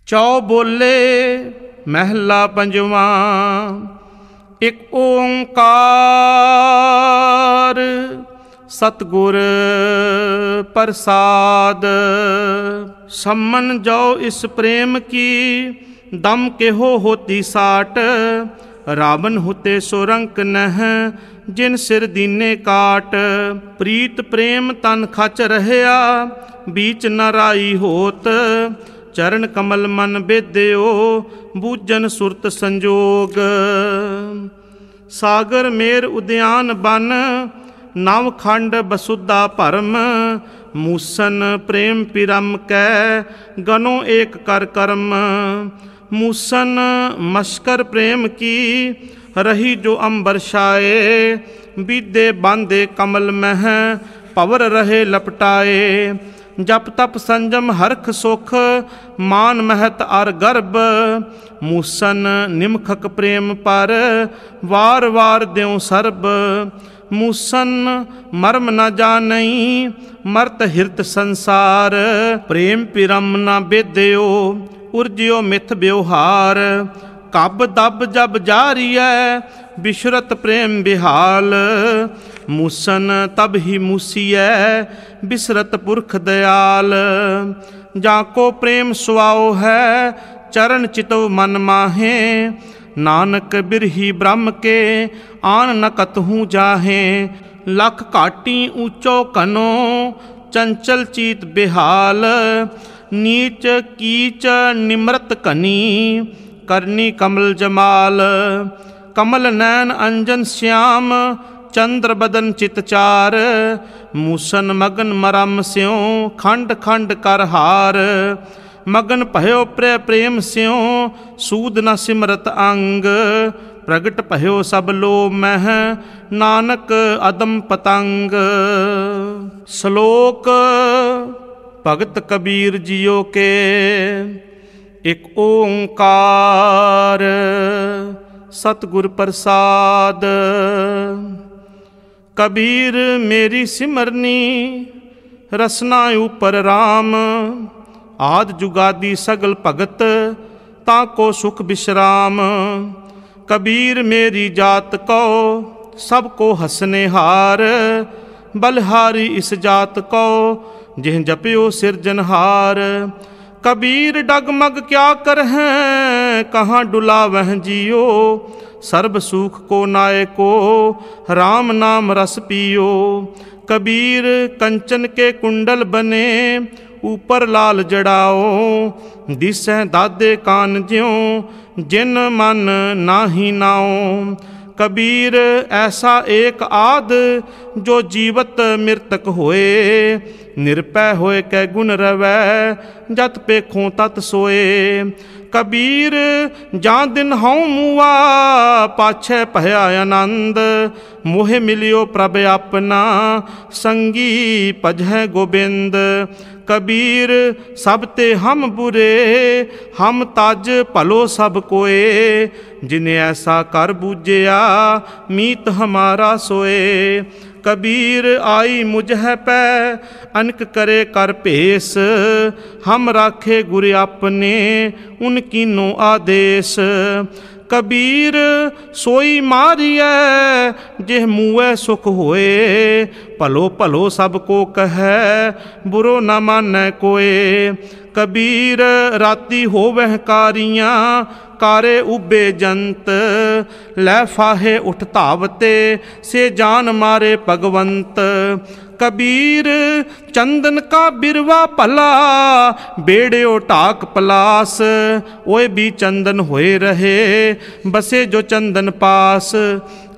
ਚੌ ਬੋਲੇ ਮਹਿਲਾ ਪੰਜਵਾ। ਇਕ ਓੰਕਾਰ ਸਤਿਗੁਰ ਪ੍ਰਸਾਦ। ਸੰਮਨ ਜੋ ਇਸ ਪ੍ਰੇਮ ਕੀ ਦਮ ਕਿਹੋ ਹੋਤੀ ਸਾਟ। ਰਾਵਨ ਹੁਤੇ ਸੁਰੰਕ ਨਹ ਜਿਨ ਸਿਰ ਦੀਨੇ ਕਾਟ। ਪ੍ਰੀਤ ਪ੍ਰੇਮ ਤਨ ਖਚ ਰਹਿਆ ਬੀਚ ਨਰਾਈ ਹੋਤ। ਚਰਨ ਕਮਲ ਮਨ ਬੇਦਿਓ ਬੂਝਨ ਸੁਰਤ ਸੰਜੋਗ। ਸਾਗਰ ਮੇਰ ਉਦਿਆਨ ਬਨ ਨਵ ਖੰਡ ਬਸੁੱਧਾ ਭਰਮ। ਮੂਸਨ ਪ੍ਰੇਮ ਪਿਰਮ ਕੈ ਗਨੋ ਏਕ ਕਰ ਕਰਮ। ਮੂਸਨ ਮਸ਼ਕਰ ਪ੍ਰੇਮ ਕੀ ਰਹੀ ਜੋ ਅੰਬਰ ਛਾਏ। ਬੀਦੇ ਬਾਂਦੇ ਕਮਲ ਮਹਿ ਭਵਰ ਰਹੇ ਲਪਟਾਏ। ਜਪ ਤਪ ਸੰਜਮ ਹਰਖ ਸੁਖ ਮਾਨ ਮਹਤ ਅਰ ਗਰਭ। ਮੂਸਨ ਨਿਮਖਕ ਪ੍ਰੇਮ ਪਰ ਵਾਰ ਵਾਰ ਦਿਉ ਸਰਬ। ਮੂਸਨ ਮਰਮ ਨ ਜਾਣਈ ਮਰਤ ਹਿਰਤ ਸੰਸਾਰ। ਪ੍ਰੇਮ ਪਿਰਮ ਨ ਬੇਦਿਓ ਉਰਜਿਓ ਮਿਥ ਬਿਵਹਾਰ। ਕਬ ਦਬ ਜਬ ਜਾਰੀਐ ਬਿਸ਼ਰਤ ਪ੍ਰੇਮ ਬਿਹਾਲ। ਮੂਸਨ ਤਬ ਹੀ ਮੂਸੀਐ ਬਿਸਰਤ ਪੁਰਖ ਦਇਆਲ। ਜਾਂ ਕੋ ਪ੍ਰੇਮ ਸੁਆਓ ਹੈ ਚਰਨ ਚਿਤਵ ਮਨ ਮਾਹੇ। ਨਾਨਕ ਬਿਰਹੀ ਬ੍ਰਹਮ ਕੇ ਆਨ ਨ ਕਤਹੂ ਜਾਹੇ। ਲਖ ਘਾਟੀ ਊਚੋ ਕਨੋ ਚੰਚਲ ਚੀਤ ਬਿਹਾਲ। ਨੀਚ ਕੀਚ ਨਿਮਰਤ ਕਨੀ ਕਰਨੀ ਕਮਲ ਜਮਾਲ। ਕਮਲ ਨੈਣ ਅੰਜਨ श्याम ਚੰਦਰ ਬਦਨ ਚਿਤ ਚਾਰ। ਮੂਸਨ ਮਗਨ ਮਰਮ ਸਿਉ ਖੰਡ ਖੰਡ ਕਰ ਹਾਰ। ਮਗਨ ਭਇਓ ਪ੍ਰੇਮ ਸਿਉ ਸੂਦ ਨ ਸਿਮਰਤ ਅੰਗ। ਪ੍ਰਗਟ ਭਇਓ ਸਭ ਲੋਭ ਮਹਿ ਨਾਨਕ ਅਦਮ ਪਤੰਗ। ਸ਼ਲੋਕ ਭਗਤ ਕਬੀਰ ਜੀਓ ਕੇ। ਇਕ ਓੰਕਾਰ ਸਤਿਗੁਰ ਪ੍ਰਸਾਦ। ਕਬੀਰ ਮੇਰੀ ਸਿਮਰਨੀ ਰਸਨਾ ਉਪਰ ਰਾਮ। ਆਦ ਜੁਗਾਦੀ ਸਗਲ ਭਗਤ ਤਾਂ ਕੋ ਸੁਖ ਬਿਸ਼ਰਾਮ। ਕਬੀਰ ਮੇਰੀ ਜਾਤ ਕੋ ਸਭ ਕੋ ਹਸਨੇ ਹਾਰ। ਬਲਿਹਾਰੀ ਇਸ ਜਾਤ ਕੋ ਜਿਹ ਜਪਿਓ ਸਿਰਜਨਹਾਰ। ਕਬੀਰ ਡਗਮਗ ਕਿਆ ਕਰਹਿ ਕਹਾਂ ਡੁਲਾਵਹਿ ਜੀਓ। ਸਰਬ ਸੂਖ ਕੋ ਨਾਇਕੋ ਰਾਮ ਨਾਮ ਰਸ ਪੀਓ। ਕਬੀਰ ਕੰਚਨ ਕੇ ਕੁੰਡਲ ਬਨੇ ऊपर लाल जड़ाओ। दिसै दादे कान ज्यों जिन मन नाही नाओ। कबीर ऐसा एक आद जो जीवत मृतक होए। निरपै होए कै गुण रवै जत पेखों तत सोए। कबीर जां दिन हऊँ मूआ पाछै भया आनंद। मोहे मिलियो प्रभ अपना संगी भजै गोबिंद। कबीर सब ते हम बुरे हम तज भलो सब कोए। जिन्हें ऐसा कर बूझिया मीत हमारा सोए। कबीर आई मुझ पै अनक करे कर भेस। हम राखे गुर अपने उनकीनो आदेश। कबीर सोई मारिए जिह मुँह सुख होए। भलो भलो सब को कहे बुरो न मानै कोए। कबीर राती होवह कारियाँ कारे उबे जंत। लै फाहे उठ धावते से जान मारे भगवंत। कबीर चंदन का बिरवा भला बेड़ियो ढाक पलास। ओए भी चंदन होए रहे बसे जो चंदन पास।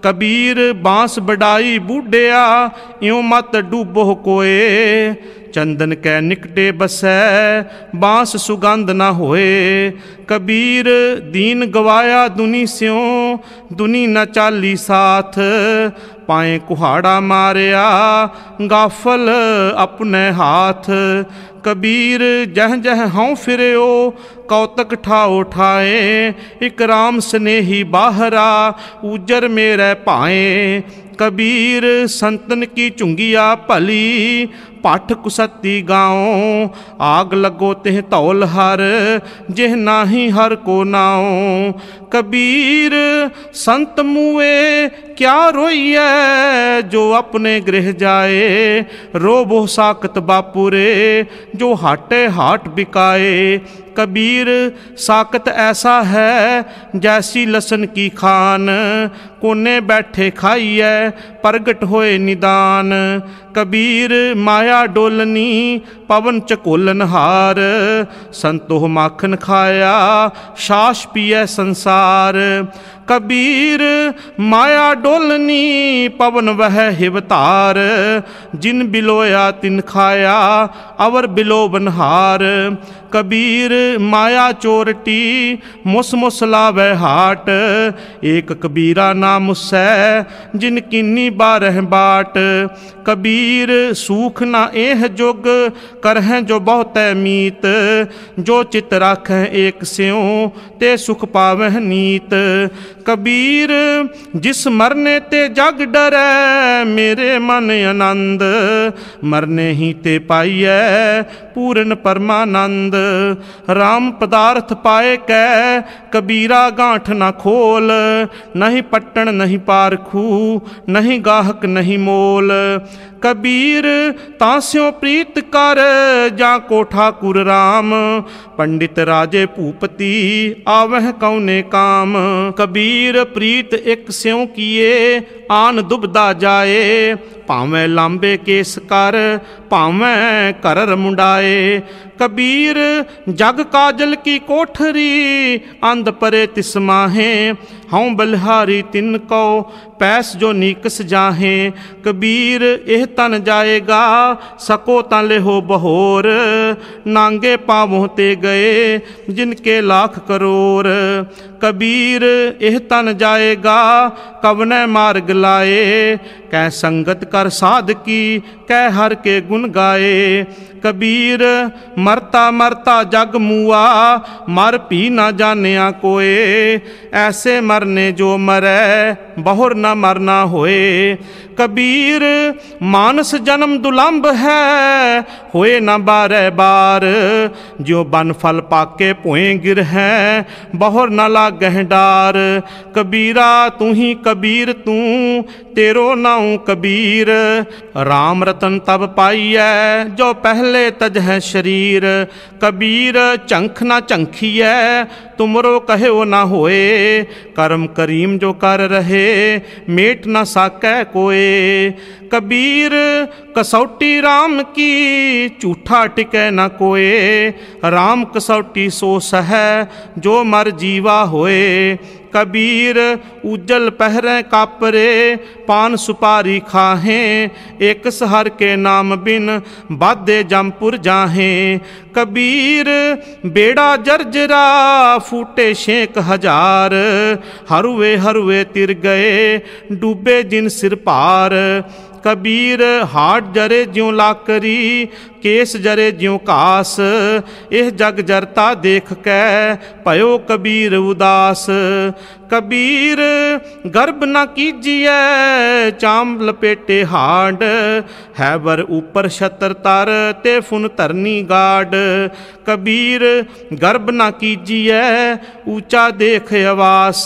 कबीर बांस बढ़ाई बूढ़िया इयों मत डूबो कोए। चंदन कै निकटे बसै बांस सुगंध न होए। कबीर दीन गवाया दुनी स्यों दुनी न चाली साथ। पाए कुहाड़ा मारिया गाफल अपने हाथ। कबीर जह जह हऊँ फिरयो कौतक ठाओ ठाए। इक राम स्नेही बाहरा ऊजर मेरे भाए। कबीर संतन की चुंगिया भली, पाठ कुसती गाओ, आग लगो तिह धौल हर, जिह नाही हर को नाओ। कबीर संत मुए क्या रोइए, जो अपने गृह जाए, रोबो साकत बापुरे, जो हाटे हाट बिकाए। कबीर साकत ऐसा है, जैसी लसन की खान, कोने बैठे खाइए, प्रगट होए निदान। कबीर माया डोलनी, पवन चकोलन हार, संतोह माखन खाया, छाछ पिए संसार। कबीर माया डोलनी, पवन वह हिवतार, जिन बिलोया तिन खाया, अवर बिलोबन हार। कबीर माया चोरटी, मुस मुस लावे हाट, एक कबीरा नाम मुसै, जिन कीनी बारह बाट। कबीर सूख ना एह जुग, करहें जो बहुतै मीत, जो चित राखें एक स्यों, ते सुख पावह नीत। कबीर जिस मरने ते जग डरै, मेरे मन आनंद, मरने ही ते पाइयै पूर्ण परमानंद। राम पदार्थ पाए कै, कबीरा गांठ न खोल, नहीं पट्टन नहीं पारखू, नहीं गाहक नहीं मोल। कबीर तास्यों प्रीत कर, जा को ठाकुर राम, पंडित राजे भूपति, आवह कौने काम। कबीर प्रीत एक स्यों किए, आन दुबदा जाए, भावें लांबे केस कर, भावें करर मुंडाए। कबीर जग काजल की कोठरी, अंध परे तिस माहे, हूँ बलिहारी तिनको, पैस जो नीकस जाहे। कबीर एह तन जाएगा, सको ता लेहो बहोर, नांगे पावों ते गए, जिनके लाख करोड़। कबीर एह तन जाएगा, कवने मार्ग लाए, कै संगत कर साध की, कै हर के गुण गाए। कबीर मरता मरता जग मुआ, मर भी ना जानिया कोए, ऐसे मरने जो मरै, बहुर न मरना होए। कबीर मानस जन्म दुलंभ है, होए न बारह बार, जो बन फल पाके पोए गिर है, बहुर न लागह डार। कबीरा तू ही कबीर तू, तेरो नाऊ कबीर, राम रतन तब पाइयै, जो पहले तज है शरीर। कबीर चंख ना चंखियै, तुमरो कहो ना होए, कर्म करीम जो कर रहे, मेट ना साकै कोए। कबीर कसौटी राम की, झूठा टिकै न कोए, राम कसौटी सो सहै, जो मर जीवा होए। कबीर उज्जल पहरें कापरे, पान सुपारी खाहें, एक सहर के नाम बिन, बादे जमपुर जाहें। कबीर बेड़ा जर्जरा, फूटे 6,000, हरुए हरुए तिर गए, डूबे जिन सिर पार। कबीर हाट जरे ज्यों लाकरी, केस जरे ज्यों कास, एह जग जरता देख कै, भयो कबीर उदास। कबीर गर्भ न कीजिए, चाम लपेटे हाड, है बर ऊपर छतर तर, ते फुन धरनी गाड। कबीर गर्भ न कीजिए, ऊंचा देख आवास,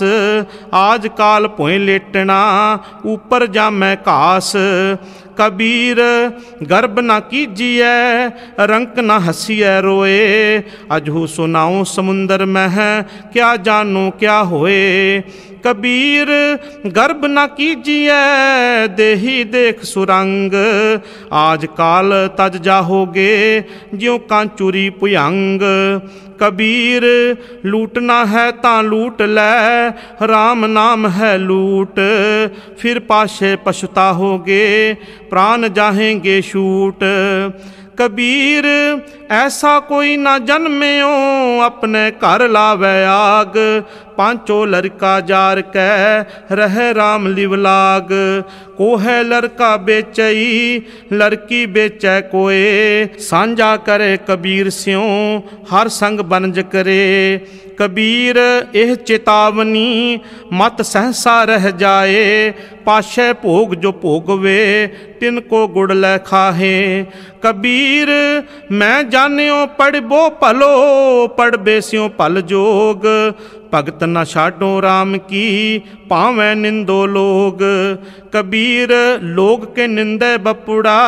आज काल पोए लेटना, ऊपर जामै घास। कबीर गर्भ न कीजिए, रंक न हसीए रोए, अजहू सुनाऊं समुंदर मह, क्या जानो क्या होए। कबीर गर्भ न कीजिए, देही देख सुरंग, आज काल तज जाहोगे, ज्यों कांचुरी पुयंग। कबीर लूटना है तां लूट लै, राम नाम है लूट, फिर पाशे पछताओगे, प्राण जाहेंगे छूट। कबीर ऐसा कोई ना जन्म्यो, अपने घर लावे आग। पांचों लड़का जार कै रह राम लिवलाग। को है लड़का बेचई, लड़की बेचै कोए। सांझा करे कबीर स्यों, हर संग बनज करे। कबीर एह चेतावनी, मत सहसा रह जाए। पाशे भोग जो भोगवे, तिनको गुड़ लै खाहे। कबीर मैं जानियो पढ़बो भलो, पढ़बे स्यों भल जोग। भगत न छाडो राम की, पावै निंदो लोग। कबीर लोग के निंदे बपुड़ा,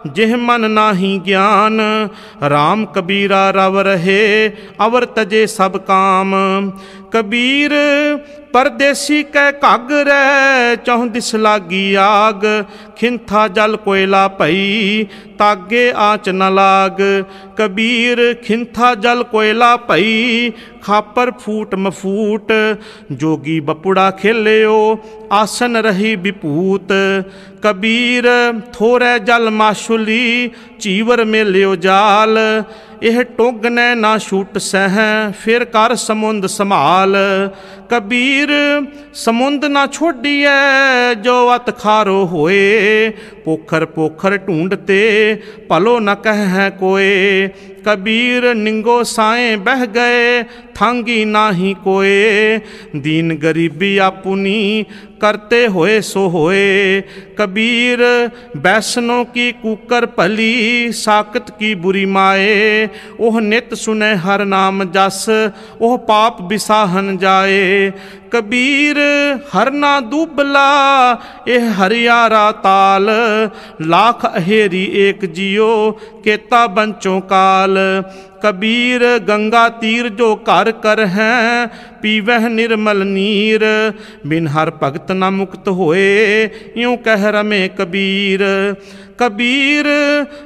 जिह मन नाही ज्ञान। राम कबीरा रव रहे, अवर तजे सब काम। कबीर परदेसी कै घागरै, चौं दिस लागी आग। खिंथा जल कोयला भई, तागे आँच न लाग। कबीर खिंथा जल कोयला भई, खापर फूट मफूट। जोगी बपुड़ा खेलियो, आसन रही विपूत। कबीर थोरै जल माशुली, चीवर मेलियो जाल। यह टोगने ना छूट सह, फिर कर समुंद संभाल। कबीर समुंद ना छोड़िए, जो अत खारो होए। पोखर पोखर ढूंढते, भलो न कह कोए। कबीर निंगो साए बह गए, थांगी नाही कोए। दीन गरीबी आपुनी, करते होए सो होए। कबीर बैसनों की कुकर भली, साकत की बुरी माए। ओह नित सुने हर नाम जस, ओह पाप बिसाहन जाए। कबीर हर ना दुबला, एह हरियारा ताल। लाख अहेरी एक जियो, केता बंचों काल। कबीर गंगा तीर जो घर कर हैं, पीवह निर्मल नीर। बिन हर भगत न मुक्त होए, यूं कह रमे कबीर। कबीर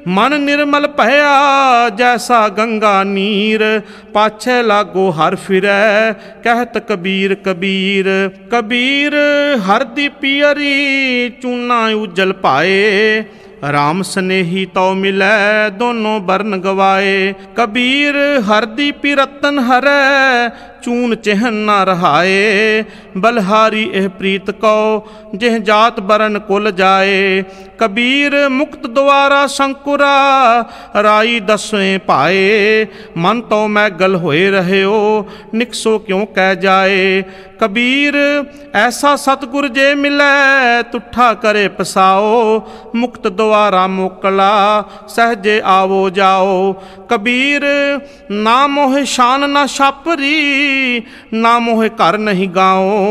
मन निर्मल भया, जैसा गंगा नीर। पाछे लागो हर फिरै, कहत कबीर कबीर। कबीर हर दी पियरी, चूना उजल पाए। राम स्नेही तो मिलै, दोनों बरन गवाए। कबीर हरदी पिरतन हरै, चून चिहन न रहाए। बलहारी एह प्रीत को, जिह जात बरन कुल जाए। कबीर मुक्त द्वारा शंकुरा, राई दसवें पाए। मन तो मैगल होए रहे हो, निकसो क्यों कह जाए। कबीर ऐसा सतगुर जे मिलै, तुठा करे पसाओ। मुक्त द्वारा मोकला, सहजे आवो जाओ। कबीर ना मोह शान ना छापरी, ना मोह कर नहीं गाओ।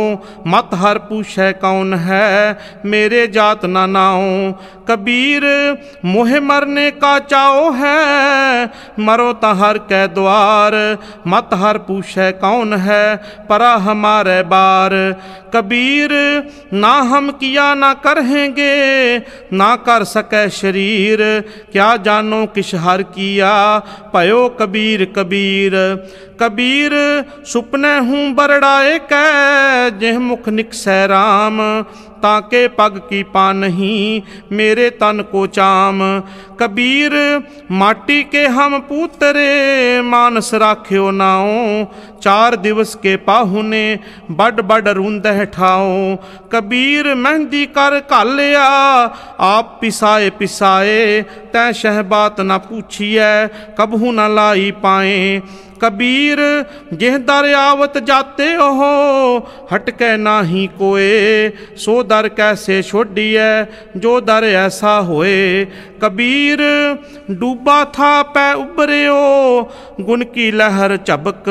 मत हर पूछै कौन है, मेरे जात ना नाओ। कबीर मोह मरने का चाओ है, मरो ता हर कै द्वार। मत हर पूछै कौन है, परा हमारे बार। कबीर ना हम किया ना करहेंगे, ना कर सकै शरीर। क्या जानो किश हर किया, भयो कबीर कबीर। कबीर सुपने हूँ बरड़ाए कै, जिह मुख निकसै राम। ताके पग की पा नहीं, मेरे तन को चाम। कबीर माटी के हम पूतरे, मानस राख्यो नाओ। 4 दिवस के पाहुने, बड़ बड़ रूंदह ठाओ। कबीर मेहंदी कर घालिया, आप पिसाए पिसाए। तै शह बात न पूछिए, कबहू न लाई पाए। कबीर जिह दर आवत जाते हो, हटके नाही कोए। सो दर कैसे छोड़िए, जो दर ऐसा होए। कबीर डूबा था पै उबरियो, गुन की लहर चबक।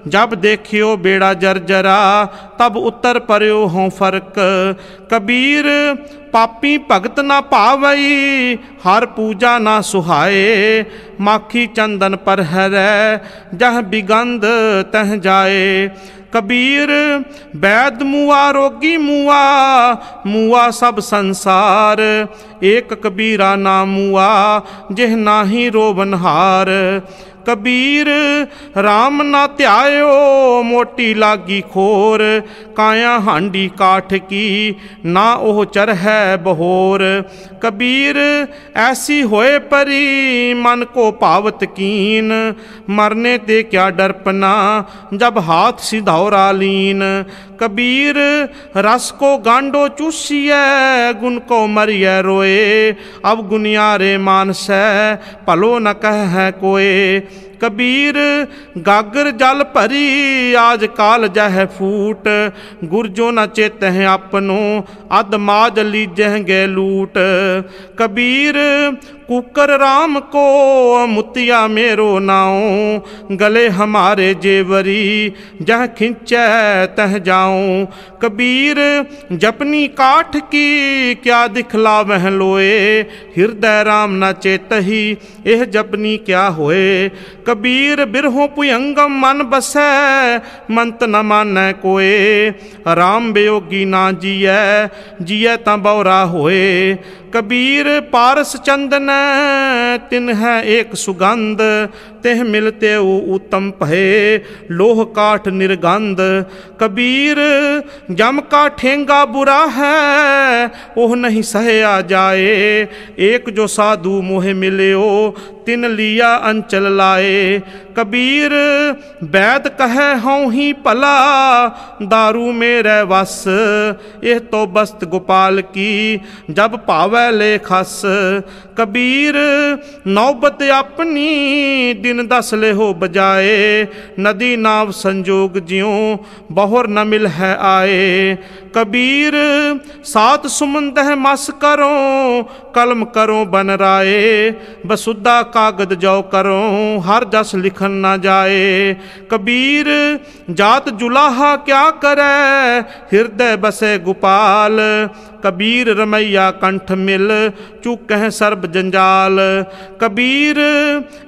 जब देखियो बेड़ा जर्जरा, तब उतर पर्यो हों फर्क। कबीर पापी भगत ना पावई, हर पूजा ना सुहाए। माखी चंदन पर हरै, जह बिगंध तह जाए। कबीर वैद मुआ रोगी मुआ, मुआ सब संसार। एक कबीरा ना मुआ, जिह नाही रोवनहार। कबीर राम ना ध्यायो मोटी लागी खोर, काया हांडी काठ की ना ओह चरहै बहोर। कबीर ऐसी होए परी मन को पावत कीन, मरने ते क्या डरपना जब हाथ सिधौरा लीन। कबीर रस को गांडो चूसिए गुण को मरिए रोए, अब गुनियारे मानसै भलो न कह है कोय। कबीर गागर जल भरी आज काल जह फूट, गुरजो न चेतह अपनो अध माज लीजह गे लूट। कबीर कुकर राम को मुतिया मेरो नाओ, गले हमारे जेवरी जह खिंचै तह जाऊं। कबीर जपनी काठ की क्या दिखलावह लोए, हृदय राम न चेतही एह जपनी क्या होए। कबीर बिरहो पुयंगम मन बसै मंत न मानै कोय, राम वियोगी ना जियै जियै तां बौरा होए। कबीर पारस चंदन तिन है एक सुगंध, तेह मिलते उत्तम भये लोह काठ निर्गंध। कबीर जम का ठेंगा बुरा है ओह नहीं सहया जाए, एक जो साधु मोह मिल्यो तिन लिया अंचल लाए। कबीर बैद कहे हूँ ही भला दारू मेरे वस, यह तो बस्त गोपाल की जब पावै ले खस। कबीर नौबत अपनी दिन दस ले हो बजाए, नदी नाव संजोग ज्यों बहुर न मिल है आए। कबीर सात सुमंद है मस करो कलम करो बन राए, बसुदा कागद जो करो हर जस लिखन न जाए। कबीर जात जुलाहा क्या करे हृदय बसे गोपाल, कबीर रमैया कंठ मिल चुकह सर्ब जंजाल। कबीर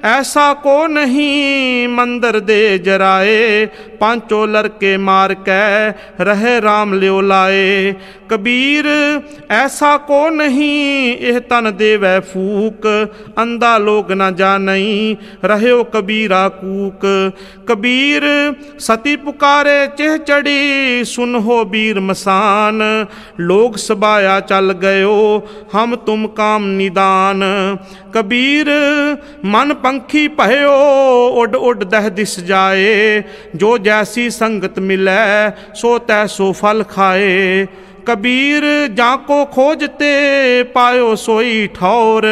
ऐसा को नहीं मंदिर दे जराए, पांचों लड़के मार के रहे राम लियो लाए। कबीर ऐसा को नहीं एह तन देवै फूक, अंधा लोग न जानई रह्यो कबीरा कूक। कबीर सती पुकारे चेह चढ़ी सुन हो बीर मसान, लोग सबाया चल गयो हम तुम काम निदान। कबीर मन पंखी भयो उड उड दह दिस जाए, जो जैसी संगत मिलै सो तैसो फल खाए। कबीर जाको खोजते पायो सोई ठौर,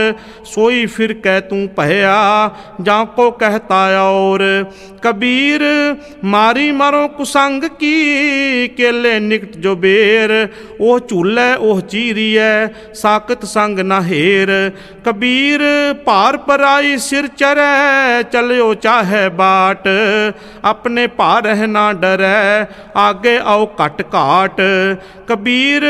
सोई फिर कह तू पहया जाको कहता और। कबीर मारी मरो कुसंग की केले निकट जो बेर, ओह झूलै ओह चीरिए साकत संग न हेर। कबीर भार पराई सिर चरै चलियो चाहे बाट, अपने भार ना डरै आगे आओ कट घाट। कबीर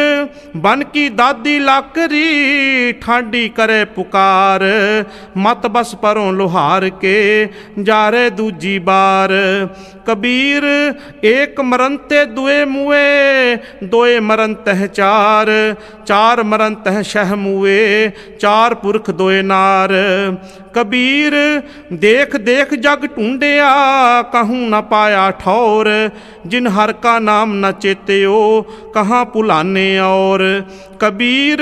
बन की दादी लाकरी ठाडी करे पुकार, मत बस परों लोहार के जा रे दूजी बार। कबीर एक मरनते दुए मुए दोए मरनत है चार, चार मरनत है शह मुए चार पुरख दोए नार। कबीर देख देख जग ढूंढिया कहूँ न पाया ठौर, जिन हर का नाम न चेत्यो कहाँ पुलाने और। कबीर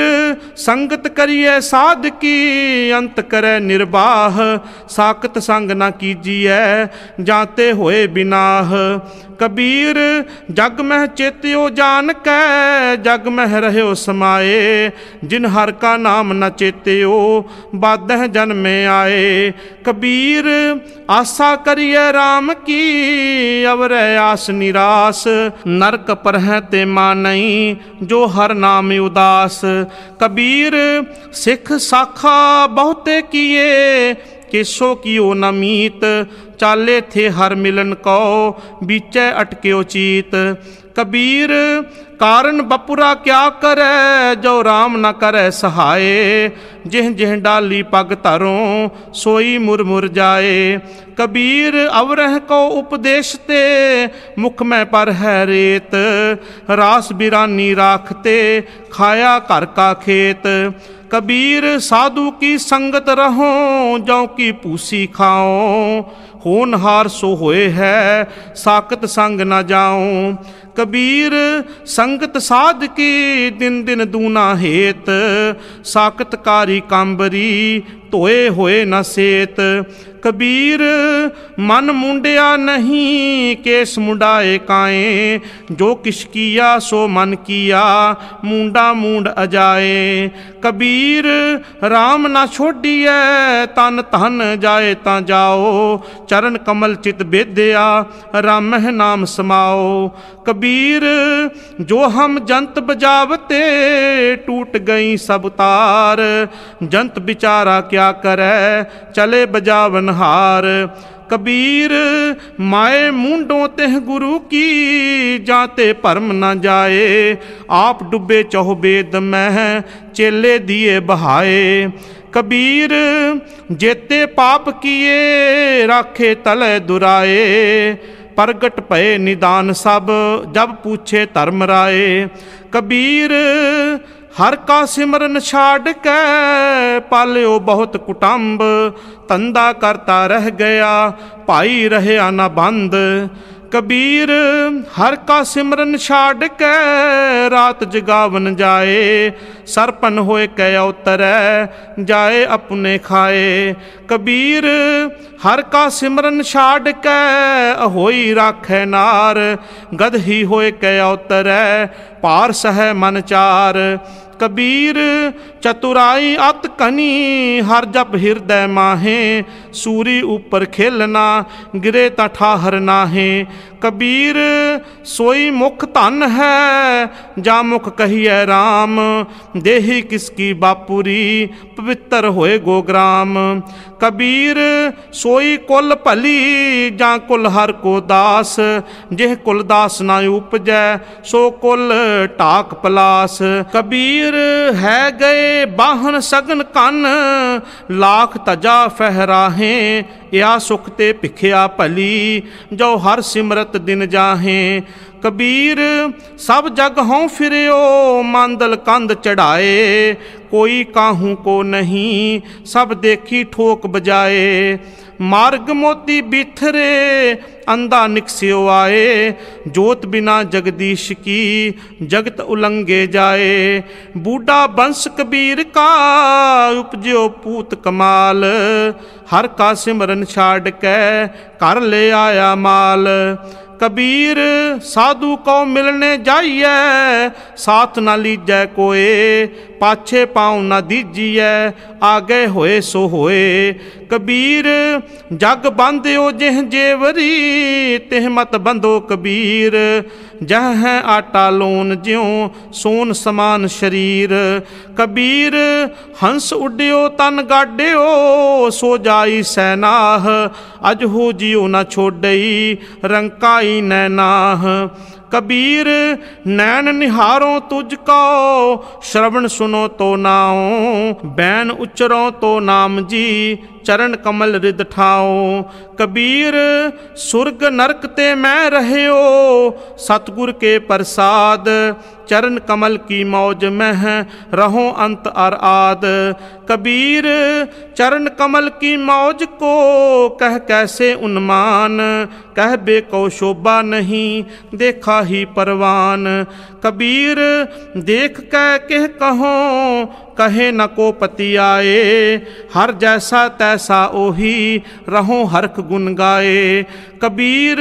संगत करिए साध की अंत करे निर्वाह, साकत संग न कीजिए जाते होए बिनाह। कबीर जग में चेत्यो जान के जग में रह्यो समाए, जिन हर का नाम न चेत्यो बादह जन्मे आए। कबीर आशा करिए राम की अवर आस निराश, नरक पर है ते मानई जो हर नाम उदास। कबीर सिख साखा बहुते किए केसो कियो न मीत, चाले थे हर मिलन को बीचे अटक्यो चीत। कबीर कारण बपुरा क्या करे जो राम न करे सहाय, जिह जिह डाली पग धरों सोई मुर मुर जाए। कबीर अवरह को उपदेशते मुख में पर है रेत, रास बिरानी राखते खाया घर का खेत। कबीर साधु की संगत रहो जो की पूसी खाओ, होनहार सो होए है, साकत संग न जाऊं। कबीर संगत साध की दिन दिन दूना हेत, साकतकारी कांबरी धोए होए न सेत। कबीर मन मुंडिया नहीं, केस मुंडाए काए, जो किश किया सो मन किया, मुंडा मूंड अजाए। कबीर राम ना छोड़िए, तन धन जाए ता जाओ, चरण कमल चित बेदया, राम नाम समाओ। कबीर जो हम जंत बजावते, टूट गई सब तार, जंत बिचारा क्या करे, चले बजावन हार। कबीर माए मुंडों तेह गुरु की, जाते भरम न जाए, आप डुबे चौबेद में, चेले दिए बहाए। कबीर जेते पाप किए, राखे तले दुराए, प्रगट भये निदान सब, जब पूछे धर्म राए। कबीर हर का सिमरन छाड़ के, पालियो बहुत कुटुंब, धंधा करता रह गया, भाई रहे न बंद। कबीर हर का सिमरन छाड़ के, रात जगावन जाए, सरपन होए कै उतरै, जाए अपने खाए। कबीर हर का सिमरन छाड़ के, होई राखै नार, गदही होए कै उतरै, पार सह मन चार। कबीर चतुराई अत कनी, हर जप हृदय माहे, सूरी ऊपर खेलना, गिरे ता ठाहर नाहे। कबीर सोई मुख धन है, जा मुख कहिए राम, देही किसकी बापुरी, पवित्र होए गोग्राम। कबीर सोई कुल भली, जा कुल हर को दास, जेह कुल दास ना उपजै, सो कुल टाक पलास। कबीर है गए बाहन सगन कन, लाख तजा फहराहे, या सुख ते भिखिया भली, जो हर सिमरत दिन जाहे। कबीर सब जग हों फिरियो, मांदल कंध चढ़ाए, कोई काहू को नहीं, सब देखी ठोक बजाए। मार्ग मोती बिथरे, अंधा निकस्यो आए, जोत बिना जगदीश की, जगत उलंघे जाए। बूढ़ा बंश कबीर का, उपजो पूत कमाल, हर का सिमरन छाड़ के, कर ले आया माल। कबीर साधु को मिलने जाइए, साथ न लीजै कोए, पाछे पाँव न दीजिए, आगे होए सो होए। कबीर जग बांध्यो जेह जेवरी, तेह मत बंधो कबीर, जह है आटा लोन ज्यों, सोन समान शरीर। कबीर हंस उड्यो तन गाड्यो, सो जाई सैनाह, अज हो जियो न छोड़ई, रंकाई नैनाह। कबीर नैन निहारों तुझको, श्रवण सुनो तो नाओ, बैन उच्चरो तो नाम जी, चरण कमल रिद ठाओ। कबीर सुर्ग नरक ते मैं रह्यो, सतगुर के प्रसाद, चरण कमल की मौज में रहो अंत और आद। कबीर चरण कमल की मौज को, कह कैसे उन्मान, कह बेको शोभा नहीं, देखा ही परवान। कबीर देख कह कहो, कहे न को पति आए, हर जैसा तैसा ओही, रहो हरख गुन गाए। कबीर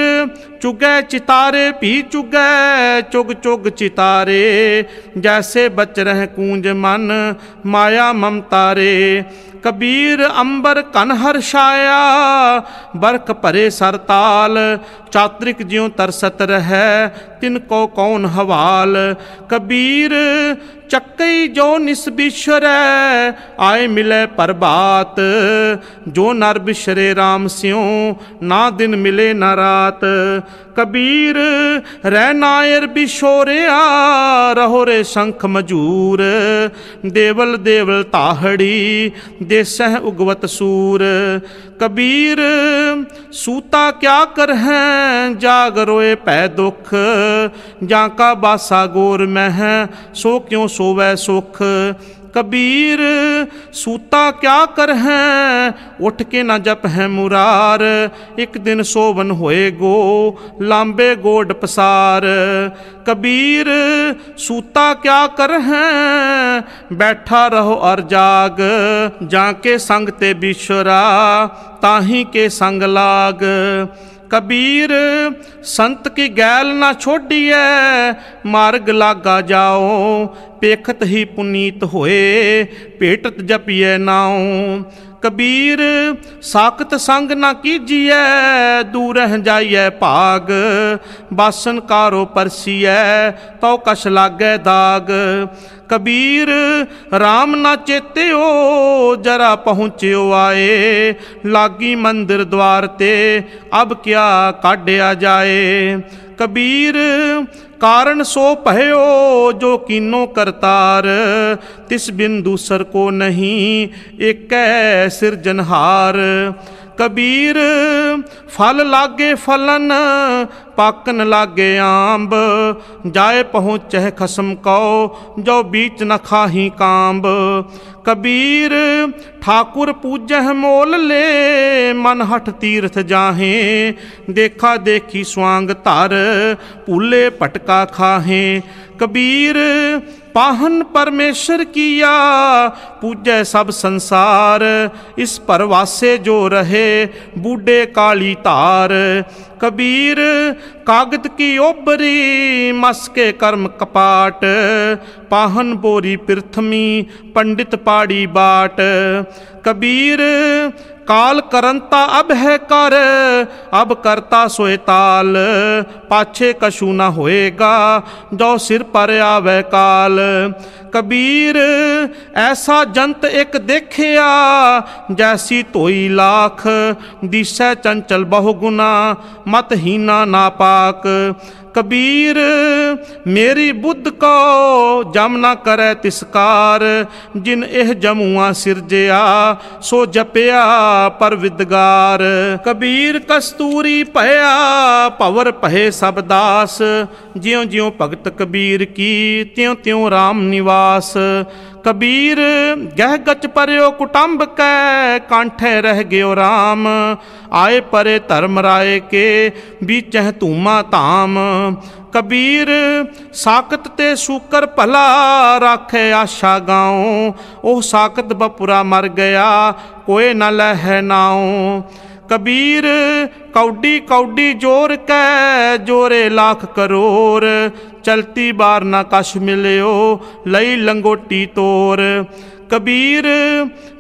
चुगै चितारे भी चुगै, चुग चुग चितारे, जैसे बच रह कूंज मन, माया ममतारे। कबीर अंबर कन हर्षाया, बरख भरे सरताल, चात्रिक ज्यों तरसत रहे, तिनको कौन हवाल। कबीर चक्कई जो निस्बिश्वरै, आए मिले प्रभात, जो नर बिशरे राम स्यों, ना दिन मिले न रात। कबीर रह नायर बिशोरिया, रहो रे शंख मजूर, देवल देवल ताहड़ी, देसह उगवत सूर। कबीर सूता क्या कर हैं, जाग रोए पै दुख, जाका बासा गोर में है, सो क्यों सोवै सुख। कबीर सूता क्या कर हैं उठ के न जप है मुरार, एक दिन सोवन होए गो लांबे गोड पसार। कबीर सूता क्या कर हैं बैठा रहो और जाग, जाके संग ते बिछुरा ताही के संग लाग। कबीर संत की गैल ना छोड़िए मार्ग लागा जाओ, पेखत ही पुनीत होए पेटत जपिए नाओ। कबीर साकत संग ना कीजिए दूर जाइए भाग, बासन कारो परसिए तो कश लागे दाग। कबीर राम ना चेत्यो जरा पहुँच्यो आए, लागी मंदिर द्वार ते अब क्या काढ़िया जाए। कबीर कारण सो पहयो जो कीनो करतार, तिस बिन दूसर को नहीं एक सिरजनहार। कबीर फल लागे फलन पाकन लागे आंब, जाए पहुँचे खसम को जो बीच न खाही कांब। कबीर ठाकुर पूजह मोल ले मन हठ तीर्थ जाहे, देखा देखी स्वांग धर भूले पटका खाहे। कबीर पाहन परमेश्वर किया पूजै सब संसार, इस परवासे जो रहे बूढ़े काली तार। कबीर कागद की ओबरी मस के कर्म कपाट, पाहन बोरी पृथ्वी पंडित पाड़ी बाट। कबीर काल करंता अब है कर, अब करता सोए ताल, पाछे कछु न होएगा जो सिर पर आवे काल। कबीर ऐसा जंत एक देखिया जैसी तोई लाख, दिशा चंचल बहुगुना मत हीना नापाक। कबीर मेरी बुद्ध को जम न करे तिसकार, जिन एह जमुआ सिरजया सो जपया पर विदगार। कबीर कस्तूरी पया पवर पहे सब दास, ज्यों ज्यों भगत कबीर की त्यों त्यों राम निवास। कबीर गह गच परयो कुटुंब कै कांठे रह गयो राम, आए परे धर्म राय के बीचह धूमा धाम। कबीर साकत ते सूकर भला राखे आशा गाँव, ओह साकत बपुरा मर गया कोई न लह नाओ। कबीर कौडी कौडी जोर कै जोरे लाख करोर, चलती बार न कश मिलियो लई लंगोटी तोर। कबीर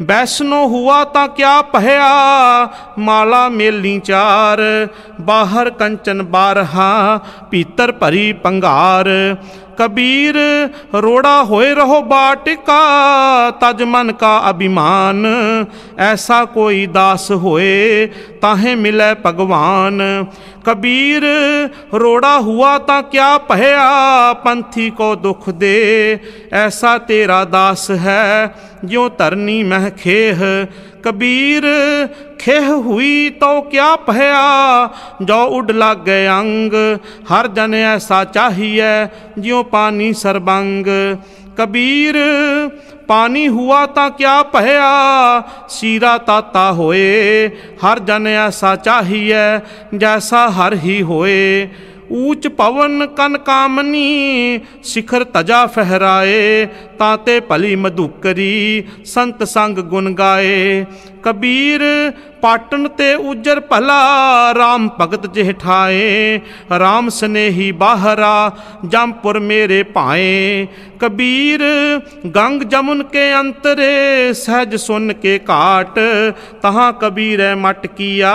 वैष्णो हुआ ता क्या पहया माला मेली चार, बाहर कंचन बारहा भीतर भरी पंगार। कबीर रोड़ा होए रहो बाटिका तज मन का अभिमान, ऐसा कोई दास होए ताहे मिले भगवान। कबीर रोड़ा हुआ ता क्या पहया पंथी को दुख दे, ऐसा तेरा दास है ज्यों तरनी मह खेह। कबीर खेह हुई तो क्या पहया जो उड लाग गए अंग, हर जन ऐसा चाहिए ज्यों पानी सरबंग। कबीर पानी हुआ ता क्या पहया सीरा ताता होए, हर जन ऐसा चाहिए जैसा हर ही होए। ऊंच पवन कन कामनी शिखर तजा फहराए, ताते भली मधुकरी संत संग गुन गाए। कबीर पाटन ते उजर भला राम भगत जेठाए, राम स्नेही बाहरा जमपुर मेरे पाए। कबीर गंग जमुन के अंतरे सहज सुन के काट, तहाँ कबीर मट किया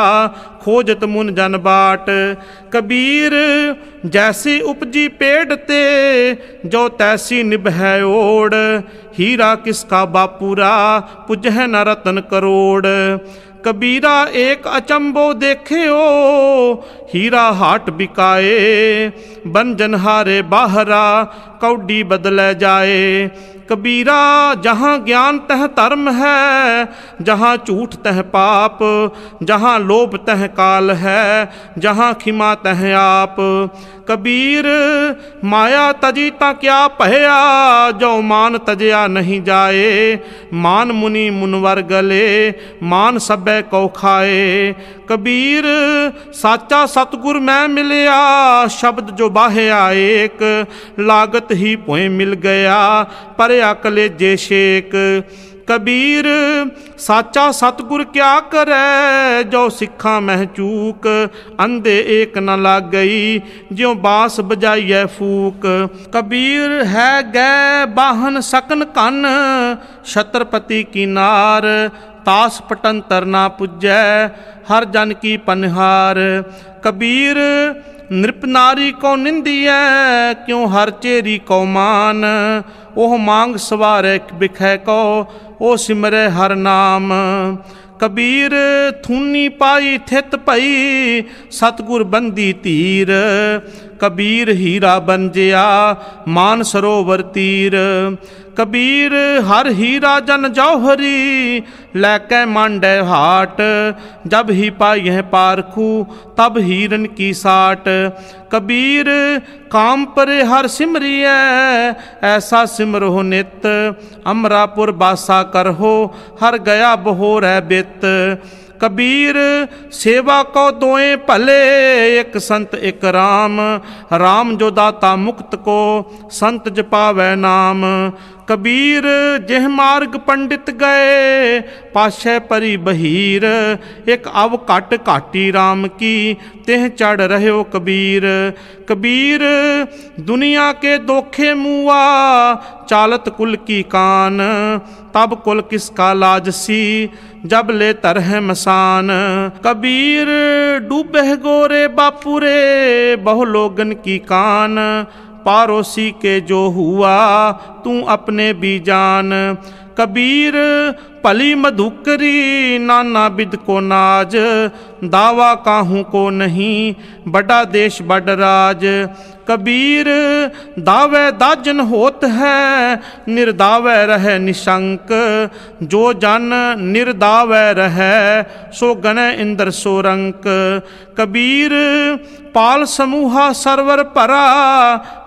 खोजत मुन जन बाट। कबीर जैसी उपजी पेड़ ते जो तैसी निभै ओड़, हीरा किसका बापूरा पुजह न रतन करोड़। कबीरा एक अचंबो देखे हो हीरा हाट बिकाए। बंजन हारे बाहरा कौडी बदले जाए। कबीरा जहाँ ज्ञान तह धर्म है, जहाँ झूठ तह पाप, जहाँ लोभ तह काल है, जहाँ खिमा तह आप। कबीर माया तजी ता क्या पहया, जो मान तजया नहीं जाए। मान मुनि मुनवर गले, मान सबे कौ खाए। कबीर साचा सतगुर मैं मिलया, शब्द जो बाह्या एक। लागत ही पोए मिल गया, पर कलेजे शेक। कबीर साचा सतगुर क्या करे, जो सिखा मह चूक। अंधे एक न लाग गई, ज्यों बांस बजाइए फूक। कबीर है गै बाहन सकन कन, छत्रपति की नार। तास पटंतर ना पुजै, हर जन की पनहार। कबीर नृप नारी को निंदिए, क्यों हर चेरी को मान। ओह मांग सवारे बिखै को, ओ सिमरे हर नाम। कबीर थूनी पाई थित पई, सतगुर बंदी तीर। कबीर हीरा बनजिया, मान सरोवर तीर। कबीर हर हीरा जन जौहरी, लैके मांडे हाट। जब ही पाई है पारखू, तब हीरन की साट। कबीर काम परे हर सिमरिए, ऐसा सिमरो नित। अमरापुर बासा करहो, हर गया बहोर है बित। कबीर सेवा को दोए भले, एक संत एक राम। राम जो दाता मुक्त को, संत जपावै नाम। कबीर जिह मार्ग पंडित गए, पाशे परी बहीर। एक अव घट घाटी राम की, तिह चढ़ रह्यो कबीर। कबीर दुनिया के दोखे मुआ, चालत कुल की कान। तब कुल किसका लाजसी, जब ले तरह मसान। कबीर डूबे गोरे बापुरे, बहु लोगन की कान। पारोसी के जो हुआ, तू अपने भी जान। कबीर भली मधुकरी, नाना बिद को नाज। दावा काहू को नहीं, बड़ा देश बड़ राज। कबीर दावे दाजन होत है, निर्दावे रहे निशंक। जो जन निर्दावे रहे, सो गणे इंद्र सोरंक। कबीर पाल समूहा सरवर परा,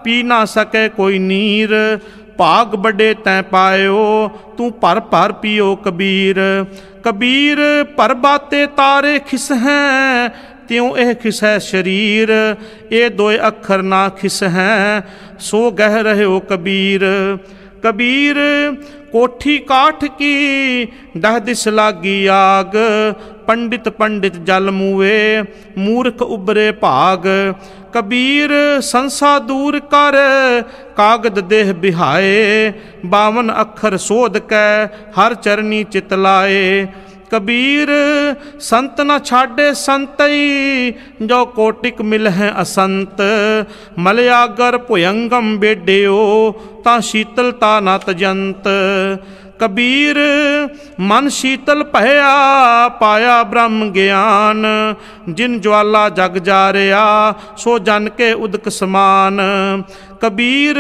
पी ना सके कोई नीर। भाग बड़े तैं पायो, तू पर पर पियो कबीर। कबीर पर बाते तारे खिस हैं, त्यों एह खिस है शरीर। ए दोए अखर ना खिस हैं, सो गह रहे हो कबीर। कबीर कोठी काठ की, दह दिस लागी आग। पंडित पंडित जल मुए, मूर्ख उबरे भाग। कबीर संसा दूर कर, कागद देह बिहाए। 52 अखर शोध कै, हर चरनी चितलाए। कबीर संत न छाडे संतई, जो कोटिक मिल है असंत। मलयागर भुयंगम बेड्यो, ता शीतलता न तजंत। कबीर मन शीतल भया, पाया ब्रह्म ज्ञान। जिन ज्वाला जग जारिया, सो जन के उदक समान। कबीर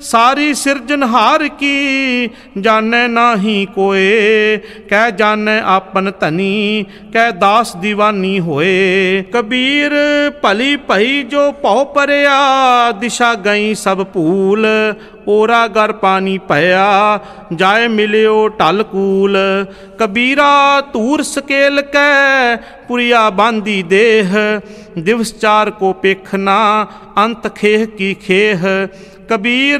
सारी सिरजनहार की, जाने नाही कोए। कह जाने आपन धनी, कह दास दीवानी होए। कबीर भली भई जो पौ परिया, दिशा गई सब भूल। ओरा गर पानी पया, जाए मिलियो टल कूल। कबीरा तूर सकेल कै, पुरिया बांधी देह। दिवस चार को पेखना, अंत खेह की खेह। कबीर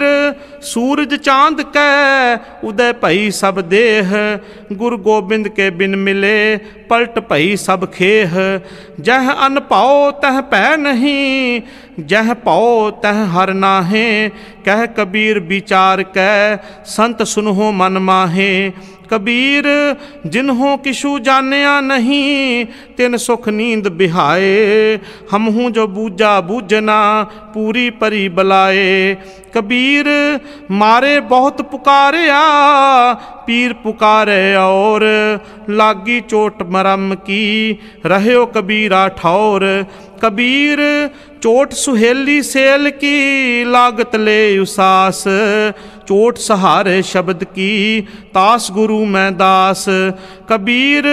सूरज चांद कै, उदय भई सब देह। गुरु गोबिंद के बिन मिले, पलट भई सब खेह। जह अन पाओ तह पै नहीं, जह पाओ तह हर नाहे। कह कबीर विचार कै, संत सुनहो मन माहे। कबीर जिन्हों किशु जानिया नहीं, तिन सुख नींद बिहाए। हम हूँ जो बूझा बूझना, पूरी परी बलाए। कबीर मारे बहुत पुकारिया, पीर पुकारे और। लागी चोट मरम की, रह्यो कबीरा ठौर। कबीर चोट सुहेली सेल की लागत ले उसास, चोट सहारे शब्द की तास गुरु मैं दास। कबीर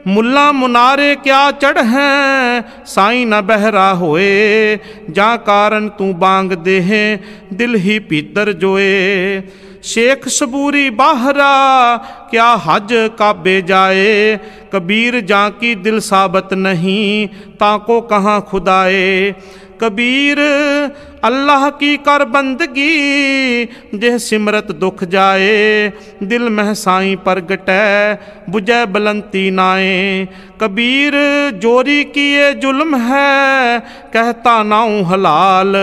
मुल्ला मुनारे क्या चढ़ हैं, साईं न बहरा होए, जा कारण तू बांग दे दिल ही पीतर जोए। शेख सबूरी बाहरा क्या हज काबे जाए, कबीर जा की दिल साबत नहीं ताको कहाँ खुदाए। कबीर अल्लाह की कर बंदगी, जेह सिमरत दुख जाए, दिल मह साईं प्रगटै बुझै बलंती नाए। कबीर जोरी किए जुल्म है, कहता नाऊं हलाल,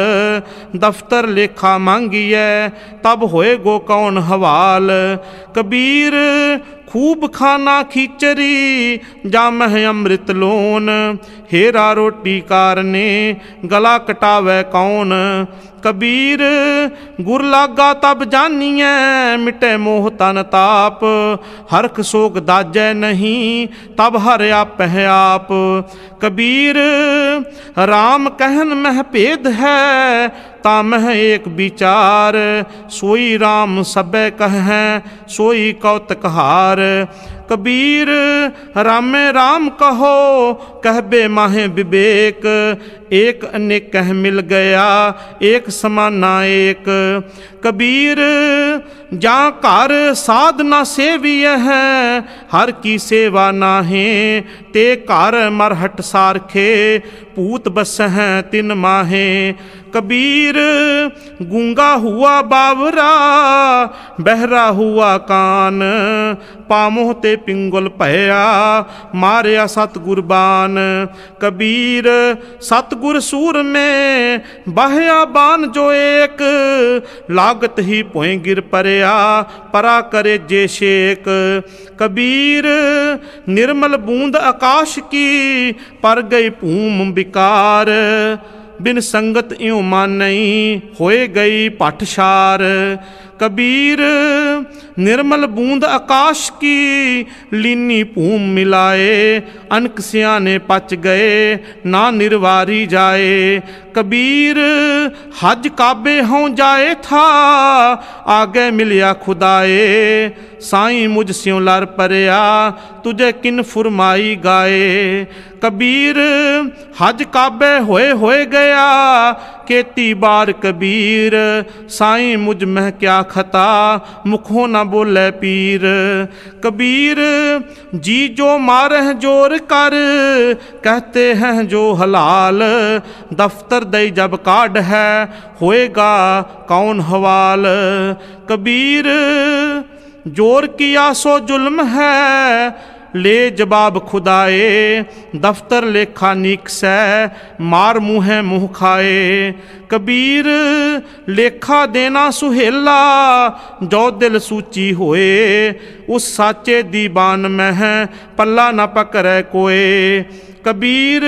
दफ्तर लेखा मांगिए तब होए गो कौन हवाल। कबीर खूब खाना खीचरी, जामह अमृत लोन, हेरा रोटी कारने गला कटावे कौन। कबीर गुर लागा तब जानिए, मिटे मोह तन ताप, हरख सोग दाजै नहीं तब हर आप है आप। कबीर राम कहन मह भेद है, तामह एक विचार, सोई राम सबे कहें सोई कौतक हार। कबीर रामे राम कहो कहबे माहे विवेक, एक अनेक कह मिल गया एक समाना एक। कबीर जा घर साधना सेविय है, हर की सेवा नाहे, ते घर मरहट सारखे पूत बस हैं तिन माहे। कबीर गूंगा हुआ बावरा, बहरा हुआ कान, पामोह ते पिंगल पया मारिया सतगुर बान। कबीर सतगुर सूर में बहया बान जो एक, लागत ही पोए गिर परया परा करे जे शेक। कबीर निर्मल बूंद आकाश की, पर गई भूम बिकार, बिन संगत इਉਂ मानई होए गई पटशार। कबीर निर्मल बूंद आकाश की, लीनी भूम मिलाए, अनक सियाने पच गए ना निर्वारी जाए। कबीर हज काबे हों जाए था, आगे मिलिया खुदाए, साईं मुझ स्यों लर परया तुझे किन फुरमाई गाए। कबीर हज काबे होए गया, केती बार कबीर, साईं मुझ में क्या खता मुखों न बोले पीर। कबीर जी जो मारे जोर कर, कहते हैं जो हलाल, दफ्तर दई जब काढ़ है होएगा कौन हवाल। कबीर जोर किया सो जुल्म है, ले जवाब खुदाए, दफ्तर लेखा नीकसै मार मुँह मुँह खाए। कबीर लेखा देना सुहेला, जो दिल सूची होए, उस साचे दीवान में पल्ला न पकड़े कोए। कबीर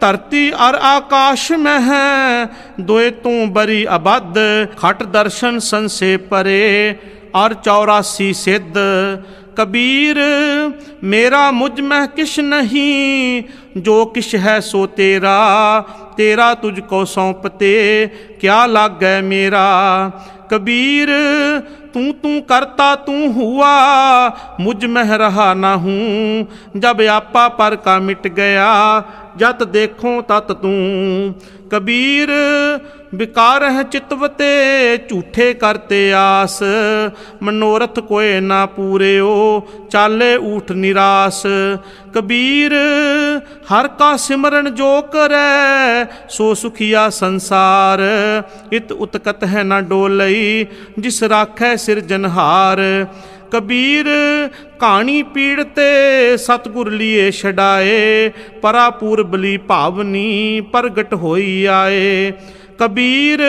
धरती और आकाश में है, दोए तू बरी अबद, खट दर्शन संसे परे और 84 सिद्ध। कबीर मेरा मुझ में किश नहीं, जो किश है सो तेरा, तेरा तुझको सौंपते क्या लागे मेरा। कबीर तू तू करता तू हुआ, मुझ में रहा ना हूँ, जब आपा पर का मिट गया, जत देखो तत तू। कबीर विकार है चितवते, झूठे करते आस, मनोरथ कोई ना पूरे हो, चाले ऊठ निराश। कबीर हर का सिमरन जो करे, सो सुखिया संसार, इत उत्कत है न डोलई, जिस राखै सिरजनहार। कबीर कहानी पीड़ते सतगुर लिए छड़ाए, परापुर बली भावनी प्रगट होई आए। कबीर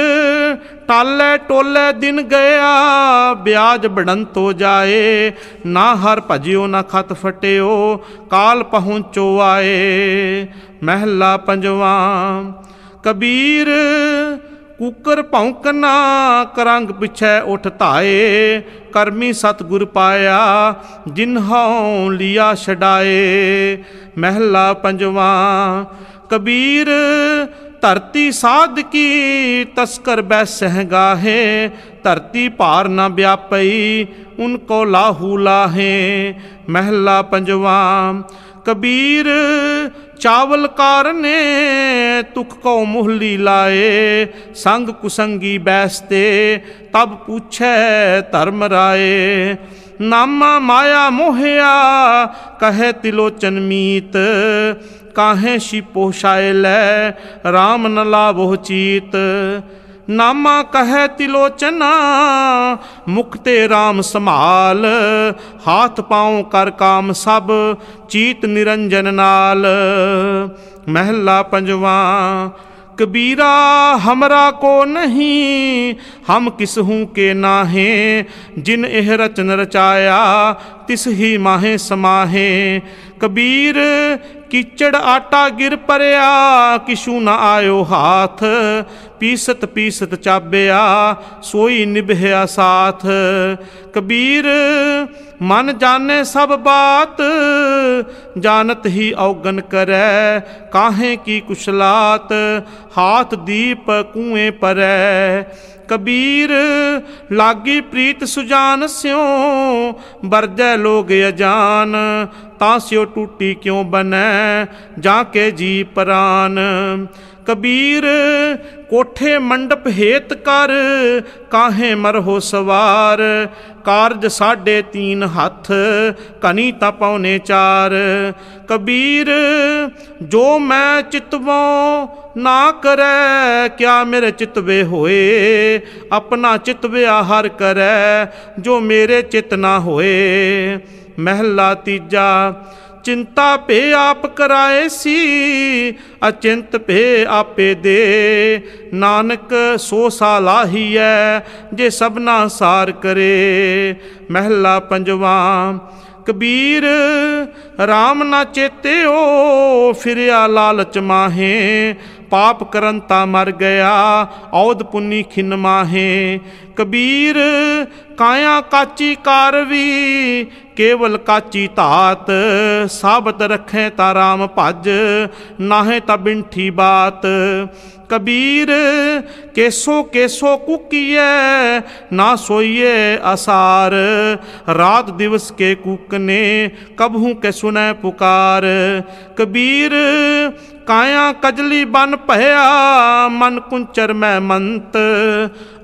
टाले टोले दिन गया, ब्याज बढ़ंत हो जाए, ना हर भजियो ना खत फटियो, काल पहुँचो आए। महला पंजवा। कबीर कुकर भौंकना, करंग पिछे उठ धाए, करमी सतगुर पाया जिन्हों लिया छड़ाए। महला पंजवा। कबीर धरती साध की तस्कर बैसह गाहे, धरती पार न व्यापई उनको लाहू लाहे। महला पंजवा। कबीर चावल कारने तुख को मुहली लाए, संग कुसंगी बैसते तब पूछे धर्म राए। नामा माया मोहया कहे तिलोचन मीत, काहे शिपो शायलै राम न लावो चीत। नामा कहे तिलोचना मुक्ते राम संभाल, हाथ पाँव कर काम सब चीत निरंजन नाल। महला पंजवा। कबीरा हमरा को नहीं हम किसहूँ के नाहे, जिन एह रचन रचाया तिस ही माहे समाहे। कबीर कीचड़ आटा गिर परया किशु न आयो हाथ, पीसत पीसत चाबिया सोई निभया साथ। कबीर मन जाने सब बात, जानत ही अवगन करे, काहे की कुशलात हाथ दीप कुएं परै। कबीर लागी प्रीत सुजान स्यों, बरजै लोग अजान, तास्यो टूटी क्यों बनै जाके जी परान। कबीर कोठे मंडप हेत कर, काहे मरहो सवार, कारज 3.5 हथ कनी ता 4.25। कबीर जो मैं चितवों ना करे, क्या मेरे चितवे होए, अपना चितव्या हर करे जो मेरे चित ना होए। महला तीजा। चिंता पे आप कराए सी, अचिंत पे आपे दे, नानक सो सालाही है जे सबना सार करे। महला पंजवा। कबीर राम ना चेते ओ, फिरया लालच माहे, पाप करंता मर गया औद पुन्नी खिन माहे। कबीर काया काची कारवी, केवल काची तात, साबत रखें ता राम भज, नाहे ता बिंठी बात। कबीर केसो केसो कुकिए, ना सोइए असार, रात दिवस के कुकने कबहू के सुनै पुकार। कबीर काया कजली बन भया, मन कुंचर में मंत,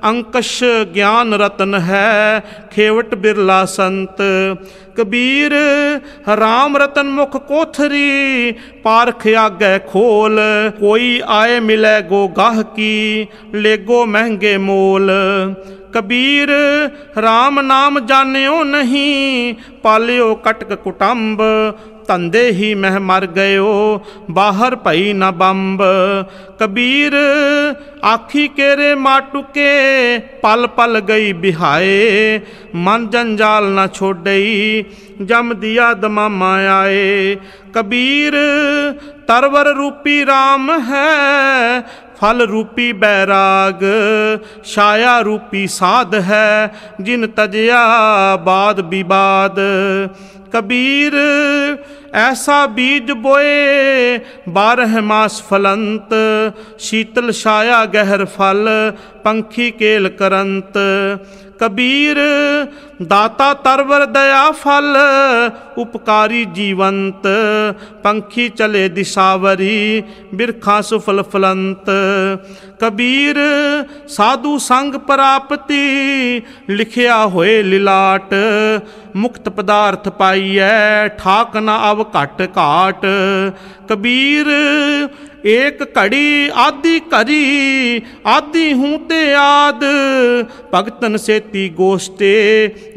अंकश ज्ञान रतन है खेवट बिरला संत। कबीर राम रतन मुख कोथरी, पारख आगे खोल, कोई आए मिले गो गाहकी, लेगो महंगे मोल। कबीर राम नाम जान्यो नहीं, पालियो कटक कुटुंब, धंधे ही मह मर गयो बाहर भई न बंब। कबीर आखी केरे माटुके, पल पल गई बिहाए, मन जंजाल न छोड़ई, जम दिया दमामा आए। कबीर तरवर रूपी राम है, फल रूपी बैराग, छाया रूपी साध है, जिन तजया बाद विवाद। कबीर ऐसा बीज बोए 12 मास फलंत, शीतल छाया गहर फल, पंखी केल करंत। कबीर दाता तरवर दया फल, उपकारी जीवंत, पंखी चले दिशावरी, बिरखा सुफल फलंत। कबीर साधु संग प्राप्ति, लिखिया होए लिलाट, मुक्त पदार्थ पाइए ठाक न अब घट घाट। कबीर एक घड़ी आदि घरी, आदि हूँ ते आद, भगतन सेती गोष्टे,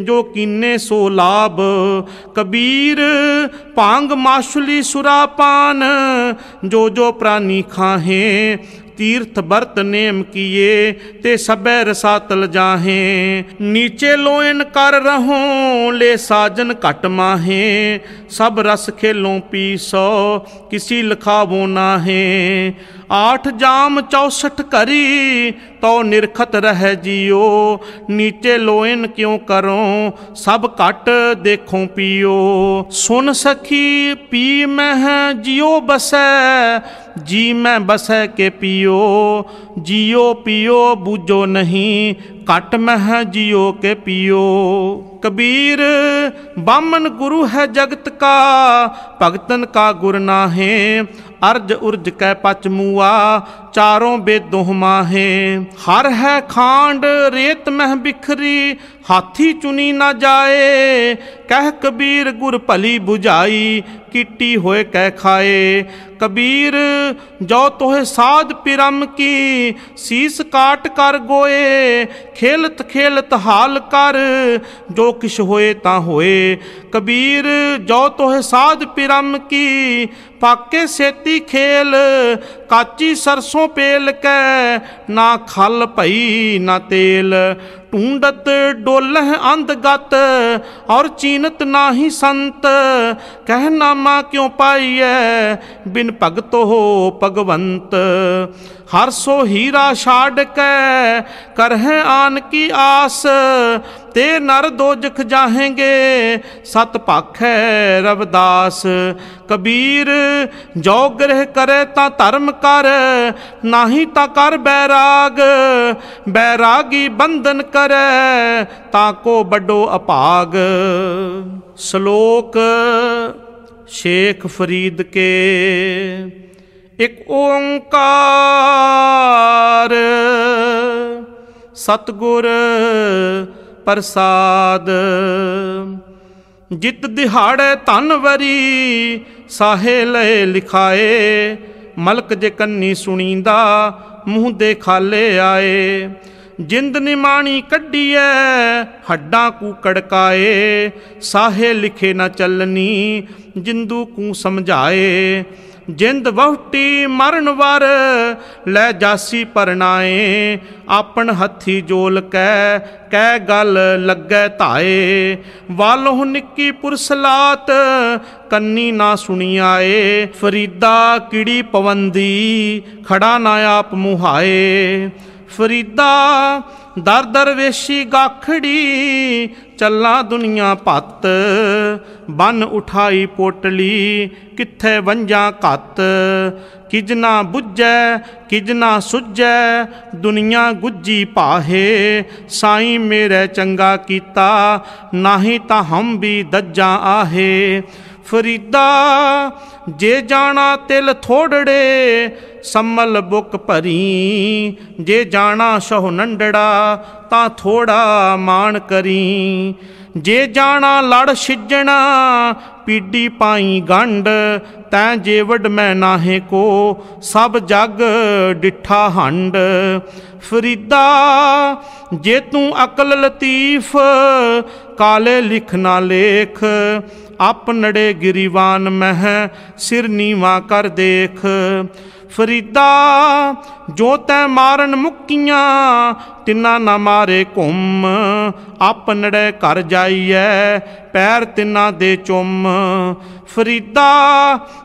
जो कीने सो लाभ। कबीर भांग माशुली सुरापान, जो जो प्राणी खाहे, तीर्थ बरत नेम किए, ते सबे रसातल जाहे। नीचे लोयन कर रहों, ले साजन घट माहे, सब रस खेलों पीसो, किसी लखावो नाहे। 8 जाम 64 करी, तो निरखत रह जियो, नीचे लोयन क्यों करो, सब घट देखो पियो। सुन सखी पी मह जियो बसै, जी मैं बसै के पियो, जियो पियो बूझो नहीं, घट मह जियो के पियो। कबीर बामन गुरु है जगत का, भगतन का गुर नाहे, अर्ज उर्ज कै पच मुआ, चारों बेदों माहे। हर है खांड रेत मह बिखरी, हाथी चुनी ना जाए, कह कबीर गुर भली बुझाई, किटी होए कह खाए। कबीर जो तोहे साध पिरम की, शीस काट कर गोए, खेलत खेलत हाल कर, जो किश होए ता होए। कबीर जो तोहे साध पिरम की, पाके सेती खेल, काची सरसों पेल कै, ना खल भई ना तेल। ढूंढत डोलह अंधगत, और चीनत नाही संत, कह नामा क्यों पाइयै, बिन भगतो हो भगवंत। हर सो हीरा छाड़ कै, करह आन की आस, ते नर दोजख जाहेंगे, सत पाखै रविदास। कबीर जो ग्रह करे ता धर्म कर, नाही ता कर बैराग, बैरागी बंधन करे, ताको बड़ो अपाग। श्लोक शेख फरीद के। एक ओंकार सतगुर प्रसाद, जित दिहाड़े धनवरी, साहे लए लिखाए, मलक जे कन्नी सुनींदा, मूँह दे खाले आए। जिंद निमाणी कड्डीए, हड्डां कू कड़काए, साहे लिखे न चलनी, जिंदू कू समझाए। जिंद वहुटी मरण वर, लै जासी परनाए, आपन हथी जोल कै गल लगे धाए। वालों निक्की पुरसलात, कन्नी ना सुनी आए, फरीदा किड़ी पवंदी, खड़ा ना आप मुहाए। फरीदा दर दरवेशी गाखड़ी, चला दुनिया पत, बन उठाई पोटली, कित्थे वंजा कत। किज ना बुझै किज ना सुझै, दुनिया गुज्जी पाहे, साईं मेरे चंगा कीता, नाही ता हम भी दज्जा आहे। फरीदा जे जाना तिल थोड़ड़े, सम्मल बुक भरी, जे जाना शह नंडड़ा, ता थोड़ा मान करी। जे जाना लड़ छिजणा, पीडी पाई गंड, तैं जेवड मैं नाहे को, सब जग डिठा हंड। फरीदा जे तू अकल लतीफ, काले लिख ना लेख, अपनड़े गिरीवान मह, सिर नीवा कर देख। फरीदा जो तै मारन मुक्कियां, तिन्ना ना मारे घुम, अपनड़े घर जाइए, पैर तिन्ना दे चुम। फरीदा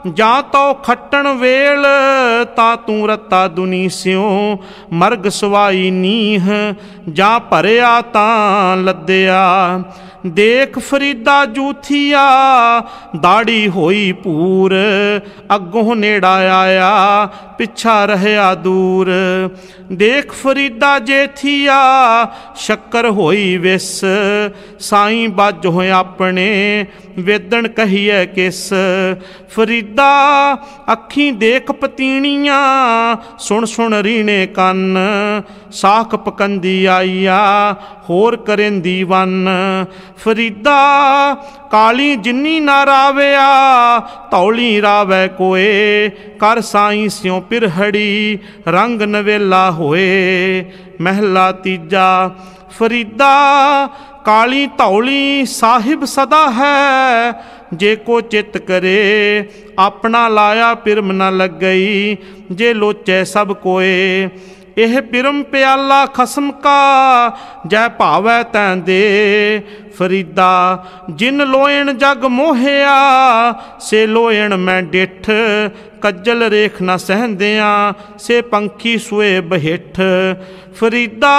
जा तो खट्टन वेल, ता तू रत्ता दुनी स्यों, मरग सवाई नीह, जा भरिया ता लद्दिया। देख फरीदा जूथिया, दाड़ी होई पूर, अगों नेड़ा आया, पिछा रहया दूर। देख फरीदा जेथिया, शक्कर होई विस, साईं बाज होए अपने, वेदन कहिए किस। फरीदा अखी देख पतीणियां, सुन सुन रीने कन, साख पकंदी आईया, होर करेंदी वन। फरीदा काली जिन्नी ना रावया, तौली रावै कोए, कर साईं स्यों पिरहड़ी, रंग नवेला होए। महला तीजा। फरीदा काली तौली साहिब सदा है, जे को चित करे, अपना लाया पिरम न लग गई, जे लोचे सब कोए। ਇਹ ਪਿਰਮ ਪਿਆਲਾ ਖਸਮ ਕਾ, ਜੈ ਭਾਵੈ ਤੈਂ ਦੇ। ਫਰੀਦਾ ਜਿਨ ਲੋਇਣ ਜਗ ਮੋਹਿਆ, ਸੇ ਲੋਇਣ ਮੈਂ ਡਿੱਠ। ਕੱਜਲ ਰੇਖ ਨਾ ਸਹਿੰਦਿਆਂ, ਸੇ ਪੰਖੀ ਸੋਏ ਬਹਿਠ। ਫਰੀਦਾ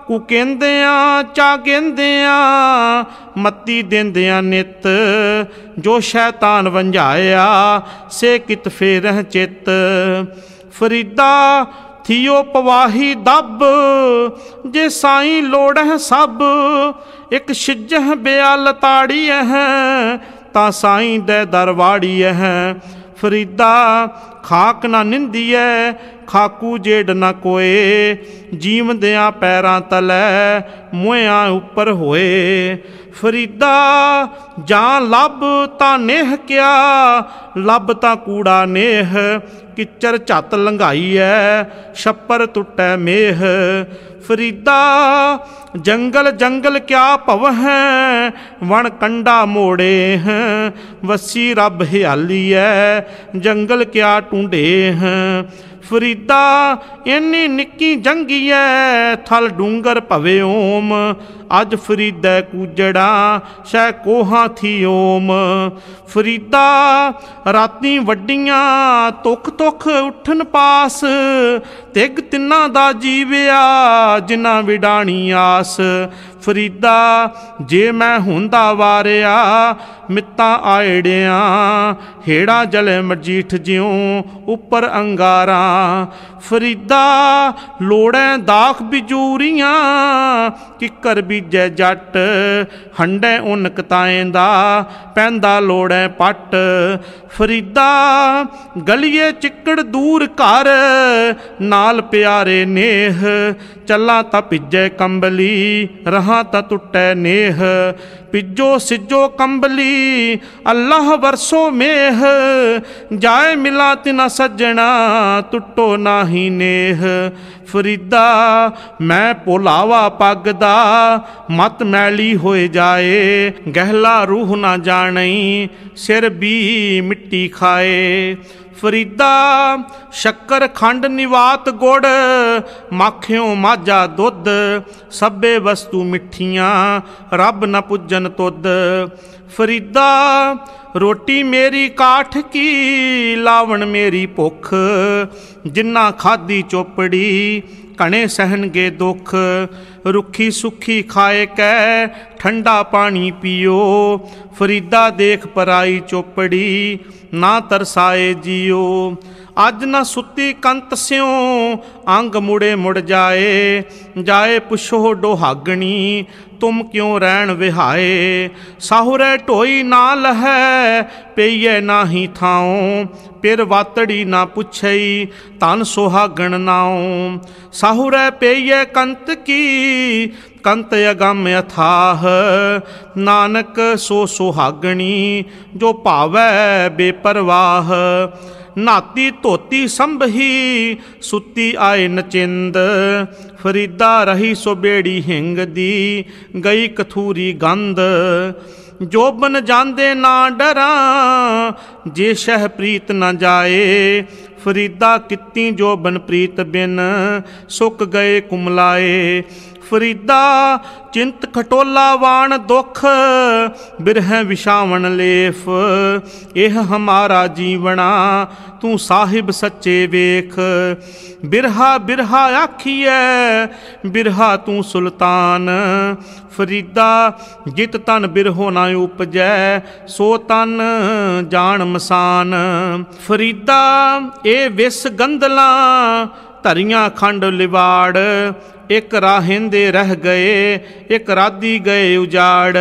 ਕੂ ਕਹਿੰਦਿਆਂ ਚਾ ਕਹਿੰਦਿਆਂ, ਮੱਤੀ ਦਿੰਦਿਆਂ ਨਿਤ। ਜੋ ਸ਼ੈਤਾਨ ਵੰਝਾਇਆ, ਸੇ ਕਿਤ ਫੇਰਹਿ ਚਿੱਤ। ਫਰੀਦਾ ਥੀਓ ਪਵਾਹੀ ਦੱਬ, ਜੇ ਸਾਈਂ ਲੋੜਹਿ ਸਭ। ਇੱਕ ਛਿਜਹ ਬਿਆਲ ਤਾੜੀਐ, ਤਾਂ ਸਾਈਂ ਦੇ ਦਰਵਾੜੀਐ। ਫਰੀਦਾ ਖਾਕ ਨਾ ਨਿੰਦੀਐ, ਖਾਕੂ ਜੇਡ ਨਾ ਕੋਏ। ਜੀਵਦਿਆਂ ਪੈਰਾਂ ਤਲੈ, ਮੋਹਿਆਂ ਉੱਪਰ ਹੋਏ। ਫਰੀਦਾ ਜਾਂ ਲੱਭ ਤਾਂ ਨੇਹ ਕਿਆ, ਲੱਭ ਤਾਂ ਕੂੜਾ ਨੇਹ। ਕਿੱਚਰ ਝੱਤ ਲੰਘਾਈਐ, ਛੱਪਰ ਟੁੱਟੈ ਮੇਹ। ਫਰੀਦਾ ਜੰਗਲ ਜੰਗਲ ਕਿਆ ਭਵਹਿ, ਵਣ ਕੰਡਾ ਮੋੜੇ। ਵਸੀ ਰੱਬ ਹਿਆਲੀਐ, ਜੰਗਲ ਕਿਆ ਟੂੰਡੇ। ਫਰੀਦਾ ਇੰਨੀ ਨਿੱਕੀ ਜੰਗੀਐ, ਥਲ ਡੂੰਗਰ ਭਵੇ ਓਮ। ਅੱਜ ਫਰੀਦਾ ਕੂਜੜਾ, ਸ਼ੈ ਕੋਹਾਂ ਥੀ ਓਮ। ਫਰੀਦਾ ਰਾਤੀ ਵੱਡੀਆਂ, ਤੁਖ ਤੁਖ ਉੱਠਣ ਪਾਸ। ਤਿਗ ਤਿੰਨਾਂ ਦਾ ਜੀਵਿਆ, ਜਿਨ੍ਹਾਂ ਵਿਡਾਣੀ ਆਸ। ਫਰੀਦਾ ਜੇ ਮੈਂ ਹੁੰਦਾ ਵਾਰਿਆ, ਮਿੱਤਾਂ ਆਇੜਿਆਂ। ਹੇੜਾ ਜਲੇ ਮਜੀਠ ਜਿਉਂ, ਉੱਪਰ ਅੰਗਾਰਾਂ। ਫਰੀਦਾ ਲੋੜੈ ਦਾਖ ਬਿਜੂਰੀਆਂ, ਕਿੱਕਰ ਬੀਜੈ ਜੱਟ। ਹੰਡੈ ਉਨ ਕਤਾਏਂ ਦਾ, ਪੈਂਦਾ ਲੋੜੈ ਪੱਟ। ਫਰੀਦਾ ਗਲੀਏ ਚਿੱਕੜ ਦੂਰ ਘਰ, ਨਾਲ ਪਿਆਰੇ ਨੇਹ। ਚੱਲਾਂ ਤਾਂ ਭਿੱਜੈ ਕੰਬਲੀ, ਰਹਾਂ ਤਾਂ ਟੁੱਟੈ ਨੇਹ। ਪਿੱਜੋ ਸਿੱਜੋ ਕੰਬਲੀ, ਅੱਲਾਹ ਵਰਸੋ ਮੇਹ। ਜਾਏ ਮਿਲਾ ਤਿਨਾ ਸੱਜਣਾ, ਟੁੱਟੋ ਨਾਹੀ ਨੇਹ। ਫਰੀਦਾ ਮੈਂ ਭੁਲਾਵਾ ਪੱਗ ਦਾ, ਮਤ ਮੈਲੀ ਹੋਏ ਜਾਏ। ਗਹਿਲਾ ਰੂਹ ਨਾ ਜਾਣਈ, ਸਿਰ ਵੀ ਮਿੱਟੀ ਖਾਏ। ਫਰੀਦਾ ਸ਼ੱਕਰ ਖੰਡ ਨਿਵਾਤ ਗੁੜ, ਮਾਖਿਓਂ ਮਾਝਾ ਦੁੱਧ। ਸਭੇ ਵਸਤੂ ਮਿੱਠੀਆਂ, ਰੱਬ ਨਾ ਪੁੱਜਨ ਤੁਧ। ਫਰੀਦਾ ਰੋਟੀ ਮੇਰੀ ਕਾਠ ਕੀ, ਲਾਵਣ ਮੇਰੀ ਭੁੱਖ। ਜਿੰਨਾ ਖਾਧੀ ਚੋਪੜੀ, ਘਣੇ ਸਹਿਣਗੇ ਦੁੱਖ। ਰੁੱਖੀ ਸੁੱਖੀ ਖਾਏ ਕੈ, ਠੰਡਾ ਪਾਣੀ ਪੀਓ। ਫਰੀਦਾ ਦੇਖ ਪਰਾਈ ਚੋਪੜੀ, ਨਾ ਤਰਸਾਏ ਜੀਓ। ਅੱਜ ਨਾ ਸੁੱਤੀ ਕੰਤ ਸਿਉ, ਅੰਗ ਮੁੜੇ ਮੁੜ ਜਾਏ। ਜਾਏ ਪੁੱਛੋ ਡੋਹਾਗਣੀ, ਤੁਮ ਕਿਉਂ ਰਹਿਣ ਵਿਹਾਏ। ਸਾਹੁਰੇ ਢੋਈ ਨਾ ਲਹੈ, ਪਈਏ ਨਾਹੀ ਥਾਉ। ਪਿਰ ਵਾਤੜੀ ਨਾ ਪੁੱਛਈ, ਧਨ ਸੁਹਾਗਣ ਨਾਉ। ਸਾਹੁਰੇ ਪਈਏ ਕੰਤ ਕੀ, ਕੰਤ ਅਗੰਮ ਅਥਾਹ। ਨਾਨਕ ਸੋ ਸੁਹਾਗਣੀ, ਜੋ ਭਾਵੈ ਬੇਪਰਵਾਹ। ਨਾਤੀ ਧੋਤੀ ਸੰਭਹੀ, ਸੁੱਤੀ ਆਏ ਨਚਿੰਦ। ਫਰੀਦਾ ਰਹੀ ਸੋ ਬੇੜੀ ਹਿੰਗ ਦੀ, ਗਈ ਕਥੂਰੀ ਗੰਧ। ਜੋਬਨ ਜਾਂਦੇ ਨਾ ਡਰਾਂ, ਜੇ ਸ਼ਹਿ ਪ੍ਰੀਤ ਨਾ ਜਾਏ। ਫਰੀਦਾ ਕੀਤੀ ਜੋਬਨ ਪ੍ਰੀਤ ਬਿਨ, ਸੁੱਕ ਗਏ ਕੁਮਲਾਏ। ਫਰੀਦਾ ਚਿੰਤ ਖਟੋਲਾ ਵਾਣ ਦੁੱਖ, ਬਿਰਹਿ ਵਿਛਾਵਣ ਲੇਫ। ਇਹ ਹਮਾਰਾ ਜੀਵਣਾ, ਤੂੰ ਸਾਹਿਬ ਸੱਚੇ ਵੇਖ। ਬਿਰਹਾ ਬਿਰਹਾ ਆਖੀਐ, ਬਿਰਹਾ ਤੂੰ ਸੁਲਤਾਨ। ਫਰੀਦਾ ਜਿਤ ਤਨ ਬਿਰਹੋ ਨਾ ਉਪਜੈ, ਸੋ ਤਨ ਜਾਣ ਮਸਾਨ। ਫਰੀਦਾ ਇਹ ਵਿਸ ਗੰਧਲਾਂ, ਧਰੀਆਂ ਖੰਡ ਲਿਵਾੜ। ਇੱਕ ਰਾਹਿੰਦੇ ਰਹਿ ਗਏ, ਇੱਕ ਰਾਧੀ ਗਏ ਉਜਾੜ।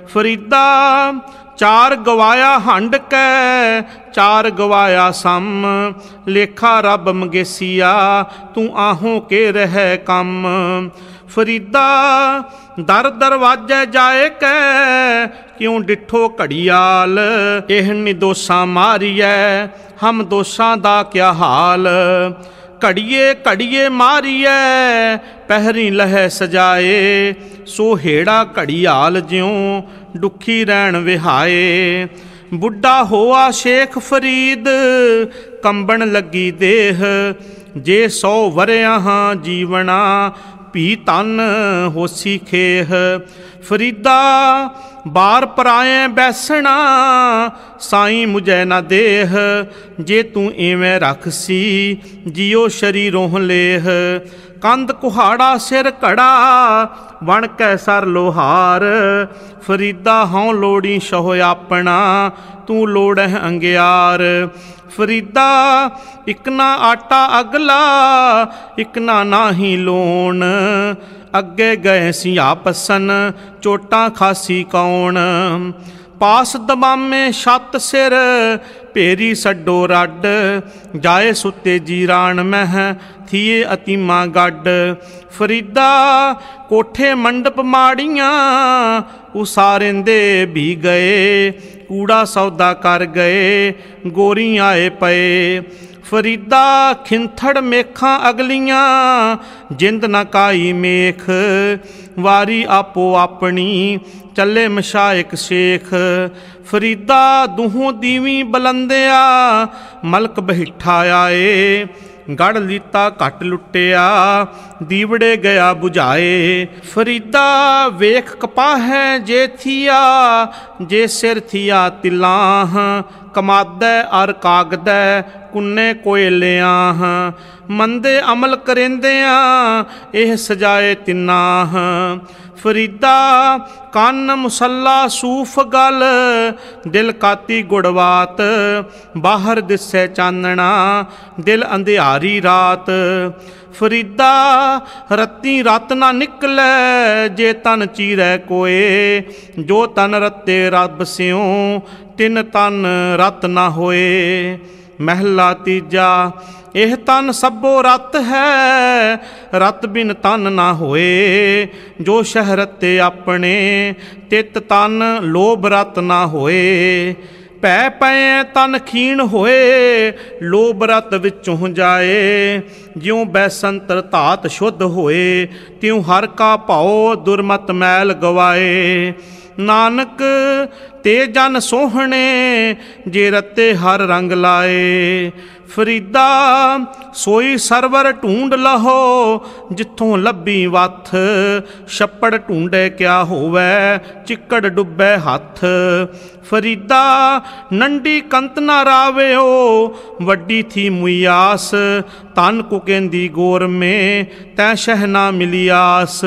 ਫਰੀਦਾ ਚਾਰ ਗਵਾਇਆ ਹੰਡ ਕੈ, ਚਾਰ ਗਵਾਇਆ ਸਮ। ਲੇਖਾ ਰੱਬ ਮੰਗੇਸੀਆ, ਤੂੰ ਆਹੋਂ ਕੇ ਰਹਿ ਕੰਮ। ਫਰੀਦਾ ਦਰ ਦਰਵਾਜੇ ਜਾਏ ਕੈ, ਕਿਉਂ ਡਿੱਠੋ ਘੜੀਆਲ। ਇਹ ਨਿਦੋਸ਼ਾਂ ਮਾਰੀਐ, ਹਮ ਦੋਸ਼ਾਂ ਦਾ ਕਿਆ ਹਾਲ। ਘੜੀਏ ਘੜੀਏ ਮਾਰੀਐ, ਪਹਿਰੀ ਲਹੈ ਸਜਾਏ। ਸੋ ਹੇੜਾ ਘੜੀਆਲ ਜਿਉਂ, ਡੁੱਖੀ ਰਹਿਣ ਵਿਹਾਏ। ਬੁੱਢਾ ਹੋਆ ਸ਼ੇਖ ਫਰੀਦ, ਕੰਬਣ ਲੱਗੀ ਦੇਹ। ਜੇ 100 ਵਰਿਆਂ ਜੀਵਣਾ ਭੀ ਤਨ ਹੋਸੀ ਖੇਹ। ਫਰੀਦਾ ਬਾਰ ਪਰਾਏ ਬੈਸਣਾ ਸਾਈਂ ਮੁਝੈ ਨਾ ਦੇਹ। ਜੇ ਤੂੰ ਇਵੇਂ ਰੱਖਸੀ ਜਿਉ ਸ਼ਰੀਰੋਂ ਲੇਹ। ਕੰਧ ਕੁਹਾੜਾ ਸਿਰ ਘੜਾ ਬਣ ਕੈ ਸਰ ਲੋਹਾਰ। ਫਰੀਦਾ ਹਉ ਲੋੜੀ ਸਹੁ ਆਪਣਾ ਤੂੰ ਲੋੜਹਿ ਅੰਗਿਆਰ। ਫਰੀਦਾ ਇਕ ਨਾ ਆਟਾ ਅਗਲਾ ਇਕ ਨਾ ਨਾਹੀ ਲੋਣ। ਅੱਗੇ ਗਏ ਸੀ ਆਪਸਨ ਚੋਟਾਂ ਖਾਸੀ ਕੌਣ। ਪਾਸ ਦਮਾਮੇ ਛੱਤ ਸਿਰ ਭੇਰੀ ਛੱਡੋ ਰੱਡ। ਜਾਏ ਸੁੱਤੇ ਜੀਰਾਨ ਮਹਿ ਥੀਏ ਅਤੀਮਾ ਗੱਡ। ਫਰੀਦਾ ਕੋਠੇ ਮੰਡਪ ਮਾੜੀਆਂ ਉਸਾਰਿੰਦੇ ਵੀ ਗਏ। ਕੂੜਾ ਸੌਦਾ ਕਰ ਗਏ ਗੋਰੀ ਆਏ ਪਏ। ਫਰੀਦਾ ਖਿੰਥੜ ਮੇਖਾਂ ਅਗਲੀਆਂ ਜਿੰਦ ਨਾ ਕਾਈ ਮੇਖ। ਵਾਰੀ ਆਪੋ ਆਪਣੀ ਚੱਲੇ ਮਸ਼ਾਇਕ ਸ਼ੇਖ। ਫਰੀਦਾ ਦੂਹੋਂ ਦੀਵੀਂ ਬਲੰਦਿਆ ਮਲਕ ਬਹਿਠਾ ਆਏ। ਗੜ ਲੀਤਾ ਘੱਟ ਲੁੱਟਿਆ ਦੀਵੜੇ ਗਿਆ ਬੁਝਾਏ। ਫਰੀਦਾ ਵੇਖ ਕਪਾਹੈ ਜੇ ਥੀਆ ਜੇ ਸਿਰ ਥੀਆ ਤਿਲਾਹ। ਕਮਾਦੈ ਅਰ ਕਾਗਦੈ ਕੁੰਨੇ ਕੋਇਲਿਆਹ। ਮੰਦੇ ਅਮਲ ਕਰਿੰਦਿਆਂ ਇਹ ਸਜਾਏ ਤਿਨਾਹ। ਫਰੀਦਾ ਕੰਨ ਮੁਸੱਲਾ ਸੂਫ ਗਲ ਦਿਲ ਕਾਤੀ ਗੁੜਵਾਤ। ਬਾਹਰ ਦਿਸੈ ਚਾਨਣਾ ਦਿਲ ਅੰਧਿਆਰੀ ਰਾਤ। ਫਰੀਦਾ ਰੱਤੀ ਰਤ ਨਾ ਨਿਕਲੈ ਜੇ ਤਨ ਚੀਰੈ ਕੋਏ। ਜੋ ਤਨ ਰੱਤੇ ਰੱਬ ਸਿਉ ਤਿਨ ਤਨ ਰਤ ਨਾ ਹੋਏ। ਮਹਿਲਾ ਤੀਜਾ ਇਹ ਤਨ ਸਭੋ ਰਤ ਹੈ ਰਤ ਬਿਨ ਤਨ ਨਾ ਹੋਏ। ਜੋ ਸ਼ਹਿਰਤੇ ਆਪਣੇ ਤਿਤ ਤਨ ਲੋਭ ਰਤ ਨਾ ਹੋਏ। ਪੈ ਪਏ ਤਨ ਖੀਣ ਹੋਏ ਲੋਭ ਰਤ ਵਿੱਚੋਂ ਜਾਏ। ਜਿਉ ਬੈਸੰਤਰ ਧਾਤ ਸ਼ੁੱਧ ਹੋਏ ਤਿਉ ਹਰ ਕਾ ਭਾਉ ਦੁਰਮਤ ਮੈਲ ਗਵਾਏ। ਨਾਨਕ ਤੇ ਜਨ ਸੋਹਣੇ ਜੇ ਰਤੇ ਹਰ ਰੰਗ ਲਾਏ। ਫਰੀਦਾ ਸੋਈ ਸਰਵਰ ਢੂੰਡ ਲਹੋ ਜਿੱਥੋਂ ਲੱਭੀ ਵੱਥ। ਛੱਪੜ ਢੂੰਡੇ ਕਿਆ ਹੋਵੈ ਚਿੱਕੜ ਡੁੱਬੈ ਹੱਥ। ਫਰੀਦਾ ਨੰਡੀ ਕੰਤ ਨਾ ਰਾਵਿਓ ਵੱਡੀ ਥੀ ਮੁਈਆਸ। ਤਨ ਕੋ ਕਹਿੰਦੀ ਗੋਰ ਮੇ ਤੈ ਸ਼ਹਿ ਨਾ ਮਿਲਿਆਸ।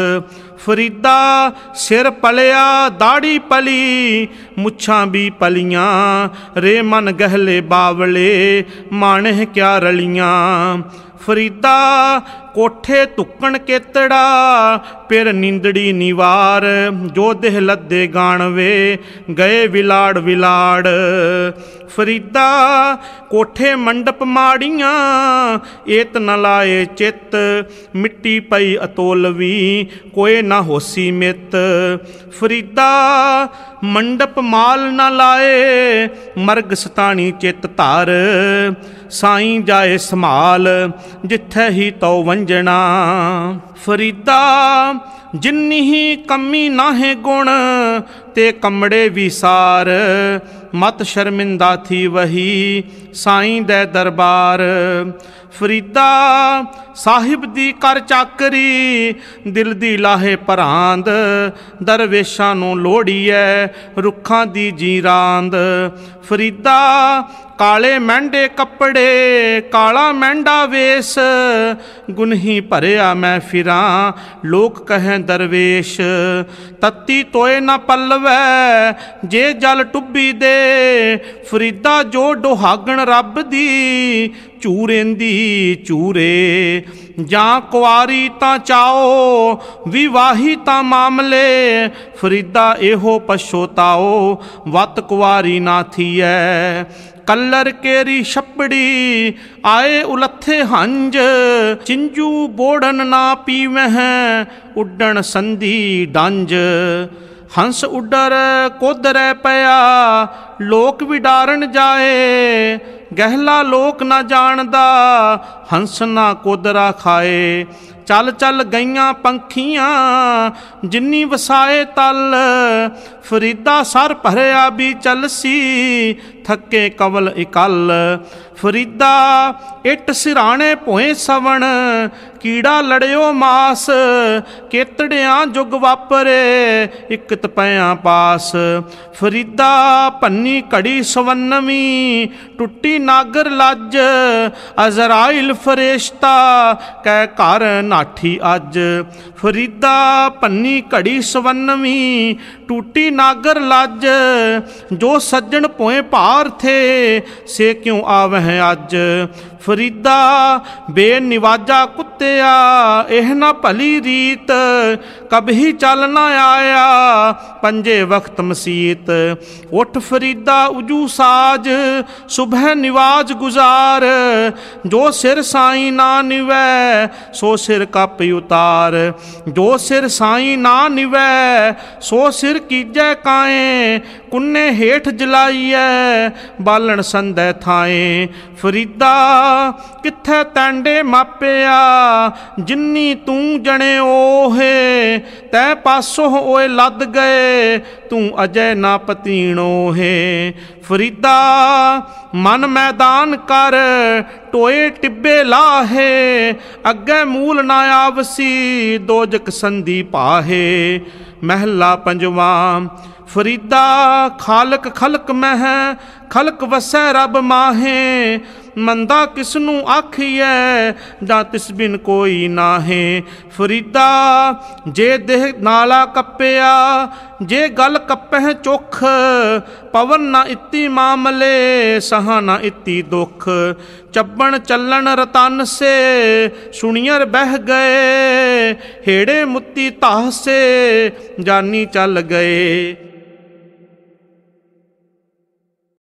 ਫਰੀਦਾ ਸਿਰ ਪਲਿਆ ਦਾੜੀ ਪਲੀ ਮੁੱਛਾਂ ਵੀ ਪਲੀਆਂ। ਰੇ ਮਨ ਗਹਿਲੇ ਬਾਵਲੇ ਮਾਣਹਿ ਕਿਆ ਰਲੀਆਂ। ਫਰੀਦਾ ਕੋਠੇ ਧੁੱਕਣ ਕੇਤੜਾ ਪਿਰ ਨੀਂਦੜੀ ਨਿਵਾਰ। ਜੋ ਦੇਹ ਲੱਦੇ ਗਾਣਵੇ ਗਏ ਵਿਲਾੜ ਵਿਲਾੜ। ਫਰੀਦਾ ਕੋਠੇ ਮੰਡਪ ਮਾੜੀਆਂ ਏਤ ਨ ਲਾਏ ਚਿੱਤ। ਮਿੱਟੀ ਪਈ ਅਤੋਲਵੀ ਕੋਏ ਨਾ ਹੋਸੀ ਮਿੱਤ। ਫਰੀਦਾ ਮੰਡਪ ਮਾਲ ਨਾ ਲਾਏ ਮਰਗ ਸਤਾਣੀ ਚਿੱਤ ਧਰ। ਸਾਈਂ ਜਾਏ ਸੰਭਾਲ ਜਿੱਥੇ ਹੀ ਤਉ ਵੰਜਣਾ। ਫਰੀਦਾ ਜਿੰਨੀ ਹੀ ਕਮੀ ਨਾਹੇ ਗੁਣ ਤੇ ਕਮੜੇ ਵਿਸਾਰ। ਮਤ ਸ਼ਰਮਿੰਦਾ ਥੀ ਵਹੀ ਸਾਈਂ ਦੇ ਦਰਬਾਰ। ਫਰੀਦਾ ਸਾਹਿਬ ਦੀ ਕਰ ਚਾਕਰੀ ਦਿਲ ਦੀ ਲਾਹੇ ਪਰਾਂਦ। ਦਰਵੇਸ਼ਾਂ ਨੂੰ ਲੋੜੀਐ ਰੁੱਖਾਂ ਦੀ ਜੀਰਾਂਦ। ਫਰੀਦਾ ਕਾਲੇ ਮਹਿੰਡੇ ਕੱਪੜੇ ਕਾਲਾ ਮਹਿੰਡਾ ਵੇਸ। ਗੁਨਹੀ ਭਰਿਆ ਮੈਂ ਫਿਰਾਂ ਲੋਕ ਕਹਿ ਦਰਵੇਸ਼। ਤੱਤੀ ਤੋਏ ਨਾ ਪੱਲਵੈ ਜੇ ਜਲ ਟੁੱਬੀ ਦੇ। ਫਰੀਦਾ ਜੋ ਡੁਹਾਗਣ ਰੱਬ ਦੀ ਝੂਰੇਂਦੀ ਝੂਰੇ। ਜਾਂ ਕੁਆਰੀ ਤਾਂ ਚਾਓ ਵਿਵਾਹੀ ਤਾਂ ਮਾਮਲੇ। ਫਰੀਦਾ ਇਹੋ ਪਛੋਤਾਓ ਵਤ ਕੁਆਰੀ ਨਾ ਥੀਐ। ਕੱਲਰ ਕੇਰੀ ਛੱਪੜੀ ਆਏ ਉਲੱਥੇ ਹੰਜ। ਚਿੰਜੂ ਬੋੜਨ ਨਾ ਪੀਵਹਿ ਉੱਡਣ ਸੰਧੀ ਡੰਜ। ਹੰਸ ਉੱਡਰ ਕੋਦਰੈ ਪਿਆ ਲੋਕ ਵਿਡਾਰਨ ਜਾਏ। ਗਹਿਲਾ ਲੋਕ ਨਾ ਜਾਣਦਾ ਹੰਸ ਨਾ ਕੋਦਰਾ ਖਾਏ। ਚੱਲ ਚੱਲ ਗਈਆਂ ਪੰਖੀਆਂ ਜਿੰਨੀ ਵਸਾਏ ਤਲ। ਫਰੀਦਾ ਸਰ ਭਰਿਆ ਵੀ ਚੱਲਸੀ थके कवल इकल। फरीदा इट सिराणे भोए सवण, कीड़ा लड़ियो मास। केतड़ियां जुग वापरे, इकत पया पास। फरीदा भन्नी घड़ी सवन्नवी, टुट्टी नागर लज। अजराइल फरेश्ता कै घर नाठी अज। फरीदा भन्नी घड़ी सवन्नवी, टूटी नागर लज। जो सज्जन पोए पार थे, से क्यों आवह अज। फरीदा बेनिवाजा कुत्तिया, एह ना भली रीत। कभी चल ना आया, पंजे वक्त मसीत। उठ फरीदा उजू साज, सुबह निवाज गुजार। जो सिर साई ना निवै, सो सिर कप उतार। जो सिर साई ना निवै, सो सिर कीजै काए। कुन्ने हेठ जलाइए, बालन संदै थाए। फरीदा कित्थे तैंडे मापिया, जिन्नी तू जने ओहे। तै पासों ओए लद गए, तू अजय ना पतीणो है। फरीदा मन मैदान कर, टोए टिब्बे लाहे। अग्गे मूल ना आवसी, दोजक संधी पाहे। महला पंजवा। फरीदा खालक खलक मह, खलक वसै रब माहे। मंदा किसनू आखिए, जां तिस बिन कोई नाहे। फरीदा जे देह नाला कप्पिया, जे गल कप्पह चुख। पवन ना इत्ती मामले, सहा ना इत्ती दुख। चब्बन चलन रतन से, सुनियर बह गए। हेड़े मुत्ती ताह से, जानी चल गए।